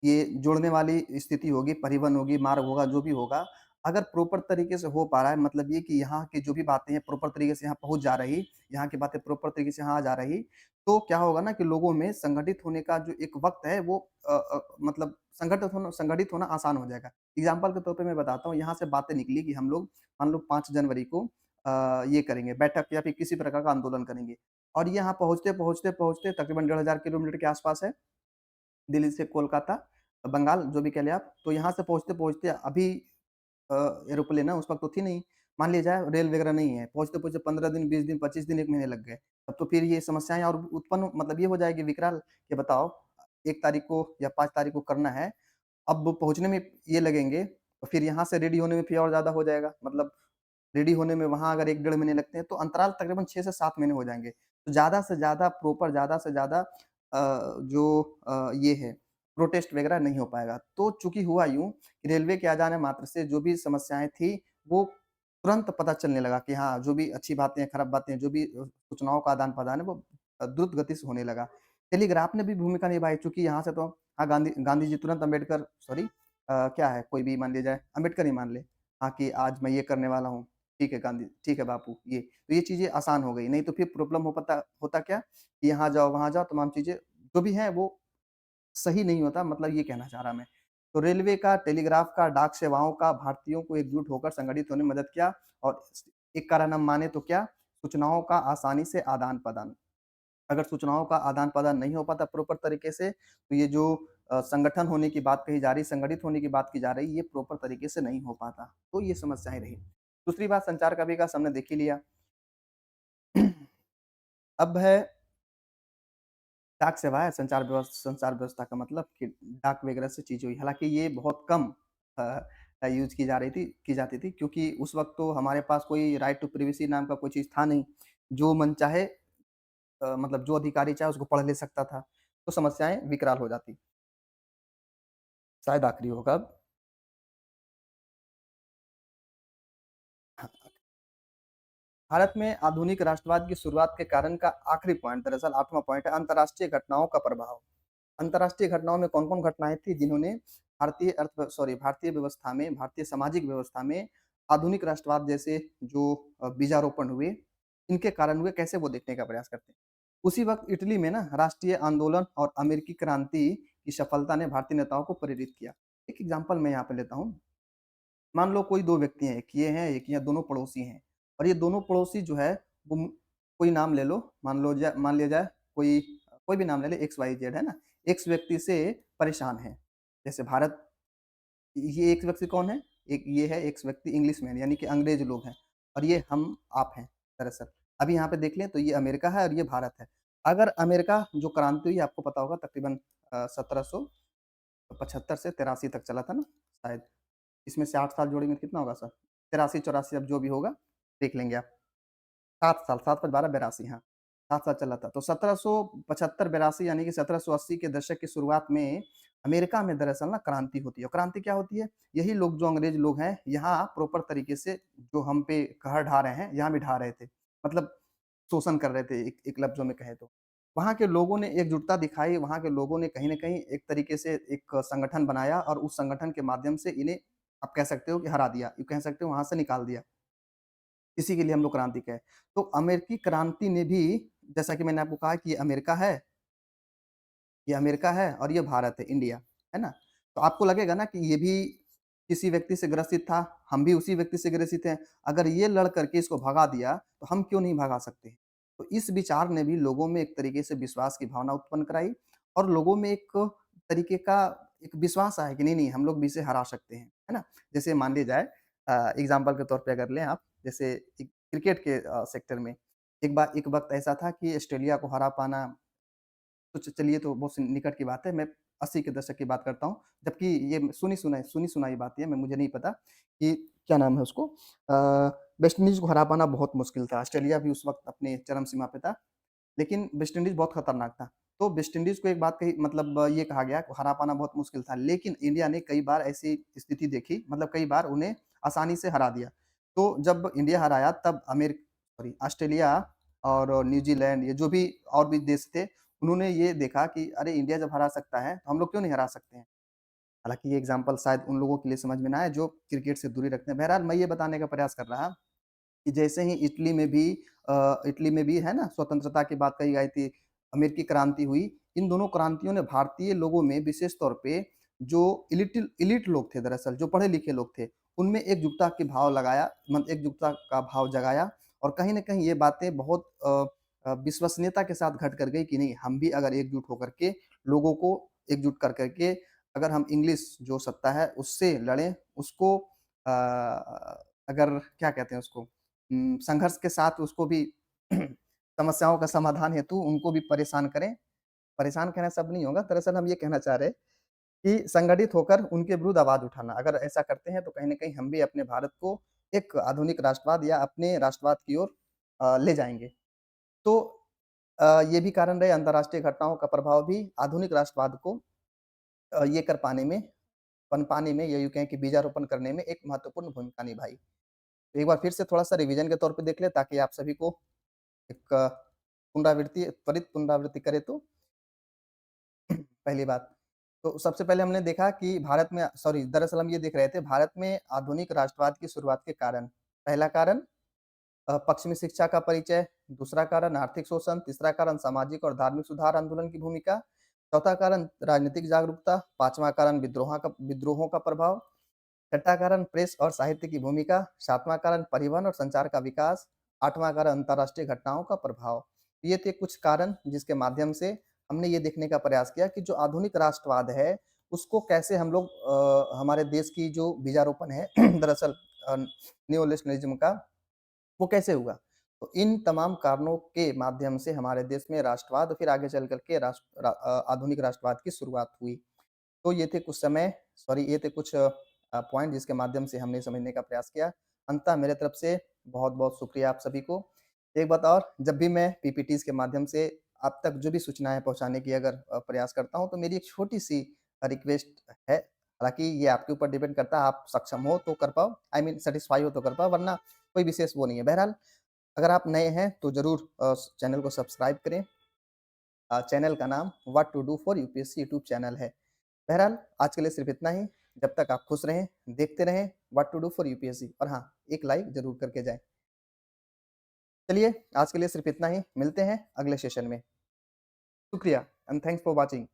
ये जोड़ने वाली स्थिति होगी, परिवहन होगी, मार्ग होगा, जो भी होगा, अगर प्रॉपर तरीके से हो पा रहा है, मतलब ये कि यहाँ की जो भी बातें हैं प्रॉपर तरीके से यहाँ पहुँच जा रही, यहाँ की बातें प्रॉपर तरीके से यहाँ आ जा रही, तो क्या होगा ना कि लोगों में संगठित होने का जो एक वक़्त है वो मतलब संगठित होना आसान हो जाएगा। एग्ज़ाम्पल के तौर पे मैं बताता हूँ, यहाँ से बातें निकली कि हम लोग मान लो 5 जनवरी को ये करेंगे बैठक या फिर किसी प्रकार का आंदोलन करेंगे और ये यहाँ पहुँचते तकरीबन 1500 किलोमीटर के आस-पास है। दिल्ली से कोलकाता, बंगाल जो भी कह लें आप, तो यहाँ से पहुँचते-पहुँचते अभी अ, एरोप्लेन है उस वक़्त तो थी नहीं, मान लिया जाए रेल वगैरह नहीं है, पहुँचते-पहुँचते 15 दिन, 20 दिन, 25 दिन, 1 महीने लग गए। तब तो फिर ये समस्याएँ और उत्पन्न मतलब ये हो जाएगी विकराल कि बताओ 1 तारीख को या 5 तारीख को करना है, अब पहुँचने में ये लगेंगे, तो फिर यहाँ से रेडी होने में फिर और ज़्यादा हो जाएगा। मतलब रेडी होने में वहाँ अगर 1 डेढ़ महीने लगते हैं, तो अंतराल तकरीबन 6 से 7 महीने हो जाएँगे। तो ज़्यादा से ज़्यादा प्रॉपर ज़्यादा से ज़्यादा जो ये है, प्रोटेस्ट वगैरह नहीं हो पाएगा। तो चूँकि हुआ यूँ कि रेलवे के आ जाने मात्र से जो भी समस्याएँ थी, वो तुरंत पता चलने लगा कि हाँ, जो भी अच्छी बातें हैं, खराब बातें हैं, जो भी सूचनाओं का आदान-प्रदान है, वो द्रुत गति से होने लगा। टेलीग्राफ ने भी भूमिका निभाई चूँकि यहाँ से तो हाँ, गांधी गांधी जी तुरंत अम्बेडकर सॉरी क्या है, कोई भी मान लिया जाए, अम्बेडकर ही मान लें। हाँ, कि आज मैं ये करने वाला हूँ। ठीक है गांधी ठीक है बापू ये। तो ये चीज़ें आसान हो गई, नहीं तो फिर प्रॉब्लम हो पता होता क्या कि यहाँ जाओ, वहाँ जाओ, तमाम चीज़ें जो भी हैं वो सही नहीं होता मतलब ये कहना चाह रहा मैं। तो रेलवे का, टेलीग्राफ का, डाक सेवाओं का भारतीयों को एकजुट होकर संगठित होने में मदद किया और एक कारण हम माने तो क्या? सूचनाओं का आसानी से आदान-प्रदान। अगर सूचनाओं का आदान-प्रदान नहीं हो पाता प्रॉपर तरीके से, तो ये जो संगठन होने की बात कही जा रही, संगठित होने की बात की जा रही, ये प्रॉपर तरीके से नहीं हो पाता। तो ये समस्याएँ रही। दूसरी बात संचार का विकास हमने देख ही लिया। अब है डाक सेवाएँ, संचार व्यवस्था का मतलब कि डाक वगैरह से चीज़ें हुई। हालाँकि ये बहुत कम यूज़ की जाती थी क्योंकि उस वक़्त तो हमारे पास कोई राइट टू प्राइवेसी नाम का कोई चीज़ था नहीं। जो मन चाहे मतलब जो अधिकारी चाहे उसको पढ़ ले सकता था। तो समस्याएँ विकराल हो जाती। शायद आखिरी होगा अब। भारत में आधुनिक राष्ट्रवाद की शुरुआत के कारण का आखिरी पॉइंट दरअसल 8वां पॉइंट है अंतर्राष्ट्रीय घटनाओं का प्रभाव। अंतर्राष्ट्रीय घटनाओं में कौन-कौन घटनाएँ थी जिन्होंने भारतीय व्यवस्था में, भारतीय सामाजिक व्यवस्था में आधुनिक राष्ट्रवाद जैसे जो बीजारोपण हुए, इनके कारण हुए कैसे वो देखने का प्रयास करते हैं। उसी वक़्त इटली में ना राष्ट्रीय आंदोलन और अमेरिकी क्रांति की सफलता ने भारतीय नेताओं को प्रेरित किया। एक एग्ज़ाम्पल मैं यहाँ पे लेता हूँ। मान लो कोई 2 व्यक्ति हैं, एक ये हैं, एक ये दोनों पड़ोसी हैं और ये दोनों पड़ोसी जो है वो कोई नाम ले लो, मान लिया जाए कोई कोई भी नाम ले लें एक्स, वाई, ज़ेड है ना? एक्स व्यक्ति से परेशान है। जैसे भारत ये एक्स व्यक्ति कौन है? एक ये है एक्स व्यक्ति इंग्लिशमैन यानी कि अंग्रेज़ लोग हैं और ये हम आप हैं दरअसल। अभी यहाँ पे देख लें तो ये अमेरिका है और ये भारत है। अगर अमेरिका जो क्रांति हुई आपको पता होगा तकरीबन 1775 से 83 तक चला था ना शायद? इसमें से 8 साल जोड़ेंगे तो कितना होगा सर? 83-84 अब जो भी होगा, देख लेंगे आप। 7 साल, 7 5 12 82 हाँ, 7 साल चला था। तो 1775-82 यानी कि 1780 के दशक की शुरुआत में अमेरिका में दरअसल ना क्रांति होती है और क्रांति क्या होती है? यही लोग जो अंग्रेज़ लोग हैं, यहाँ प्रॉपर तरीके से जो हम पे कहर ढा रहे हैं, यहाँ भी ढा रहे थे। मतलब शोषण कर रहे थे एक एक लफ्ज़ों में कहें तो। वहाँ के लोगों ने एकजुटता दिखाई, वहाँ के लोगों ने कहीं न कहीं एक तरीके से एक संगठन बनाया और उस संगठन के माध्यम से इन्हें आप कह सकते हो कि हरा दिया, यूँ कह सकते हो वहाँ से निकाल दिया। इसी के लिए हम लोग क्रांति कहे। तो अमेरिकी क्रांति ने भी जैसा कि मैंने आपको कहा कि ये अमेरिका है और ये भारत है, इंडिया, है ना? तो आपको लगेगा ना कि ये भी किसी व्यक्ति से ग्रसित था, हम भी उसी व्यक्ति से ग्रसित हैं। अगर ये लड़ करके इसको भगा दिया, तो हम क्यों नहीं भगा सकते? तो इस विचार ने भी लोगों में एक तरीके से विश्वास की भावना उत्पन्न कराई और लोगों में एक तरीके का एक विश्वास आया कि नहीं-नहीं हम लोग भी इसे हरा सकते हैं, है ना? जैसे मान लिया जाए एग्ज़ाम्पल के तौर पे अगर लें आप, जैसे क्रिकेट के सेक्टर में, एक वक़्त ऐसा था कि ऑस्ट्रेलिया को हरा पाना तो चलिए तो बहुत निकट की बात है। मैं 80 के दशक की बात करता हूँ। जबकि ये सुनी-सुनाई बात है, मैं मुझे नहीं पता कि क्या नाम है उसको वेस्ट इंडीज़ को हरा पाना बहुत मुश्किल था। ऑस्ट्रेलिया भी उस वक़्त अपनी चरम सीमा पे था, लेकिन वेस्ट इंडीज़ बहुत खतरनाक था। तो वेस्ट इंडीज़ को एक बात कही मतलब ये कहा गया हरा पाना बहुत मुश्किल था, लेकिन इंडिया ने कई बार ऐसी स्थिति देखी मतलब कई बार उन्हें आसानी से हरा दिया। तो जब इंडिया हराया तब ऑस्ट्रेलिया और न्यूज़ीलैंड ये जो भी और भी देश थे, उन्होंने ये देखा कि अरे! इंडिया जब हरा सकता है, तो हम लोग क्यों नहीं हरा सकते हैं? हालाँकि ये एग्ज़ाम्पल शायद उन लोगों के लिए समझ में ना आए जो क्रिकेट से दूरी रखते हैं। बहरहाल मैं ये बताने का प्रयास कर रहा कि जैसे ही इटली में भी है ना स्वतंत्रता की बात कही गई थी, अमेरिकी क्रांति हुई, इन दोनों क्रांतियों ने भारतीय लोगों में विशेष तौर पे जो एलीट लोग थे दरअसल, जो पढ़े-लिखे लोग थे, उनमें एकजुटता के भाव लगाया एकजुटता का भाव जगाया और कहीं न कहीं ये बातें बहुत विश्वसनीयता के साथ घट कर गई कि नहीं, हम भी अगर एकजुट होकर के लोगों को एकजुट कर के अगर हम इंग्लिश जो सत्ता है उससे लड़ें, उसको अगर क्या कहते हैं उसको संघर्ष के साथ उसको भी समस्याओं का समाधान हेतु उनको भी परेशान करें। परेशान कहना शब्द नहीं होगा, दरअसल हम ये कहना चाह रहे हैं कि संगठित होकर उनके विरुद्ध आवाज़ उठाना। अगर ऐसा करते हैं तो कहीं न कहीं हम भी अपने भारत को एक आधुनिक राष्ट्रवाद या अपने राष्ट्रवाद की ओर ले जाएँगे। तो ये भी कारण रहे अंतर्राष्ट्रीय घटनाओं का प्रभाव भी आधुनिक राष्ट्रवाद को ये कर पाने में पनपाने में या यूँ कहें कि बीजारोपण करने में एक महत्वपूर्ण भूमिका निभाई। तो एक बार फिर से थोड़ा-सा रिवीजन के तौर पे देख लें ताकि आप सभी को एक त्वरित पुनरावृत्ति करें तो पहली बात। तो सबसे पहले हमने देखा कि दरअसल हम ये देख रहे थे भारत में आधुनिक राष्ट्रवाद की शुरुआत के कारण। पहला कारण पश्चिमी शिक्षा का परिचय, दूसरा कारण आर्थिक शोषण, तीसरा कारण सामाजिक और धार्मिक सुधार आंदोलन की भूमिका, चौथा कारण राजनीतिक जागरूकता, पाँचवां कारण विद्रोहों का प्रभाव, छठा कारण प्रेस और साहित्य की भूमिका, सातवां कारण परिवहन और संचार का विकास, आठवां कारण अंतर्राष्ट्रीय घटनाओं का प्रभाव। ये थे कुछ कारण जिसके माध्यम से हमने ये देखने का प्रयास किया कि जो आधुनिक राष्ट्रवाद है, उसको कैसे हम लोग हमारे देश की जो बीजारोपण है दरअसल न्यू नेशनलिज़्म का, वो कैसे हुआ? तो इन तमाम कारणों के माध्यम से हमारे देश में राष्ट्रवाद फिर आगे चल कर के आधुनिक राष्ट्रवाद की शुरुआत हुई। तो ये थे कुछ पॉइंट जिसके माध्यम से हमने समझने का प्रयास किया। अंततः मेरे तरफ से बहुत-बहुत शुक्रिया आप सभी को। एक बात और, जब भी मैं पीपीटीज़ के माध्यम से आप तक जो भी सूचनाएँ पहुँचाने की अगर प्रयास करता हूँ, तो मेरी एक छोटी-सी रिक्वेस्ट है। हालाँकि ये आपके ऊपर डिपेंड करता है, आप सक्षम हो तो कर पाओ, आई मीन सैटिस्फाई हो तो कर पाओ, वरना कोई विशेष वो नहीं है। बहरहाल, अगर आप नए हैं तो ज़रूर चैनल को सब्सक्राइब करें। चैनल का नाम what to do for UPSC YouTube channel है। बहरहाल, आज के लिए सिर्फ़ इतना ही। जब तक आप खुश रहें, देखते रहें what to do for UPSC और हाँ, एक लाइक ज़रूर करके जाएँ। चलिए, आज के लिए सिर्फ़ इतना ही। मिलते हैं अगले सेशन में। शुक्रिया एंड थैंक्स फॉर वॉचिंग।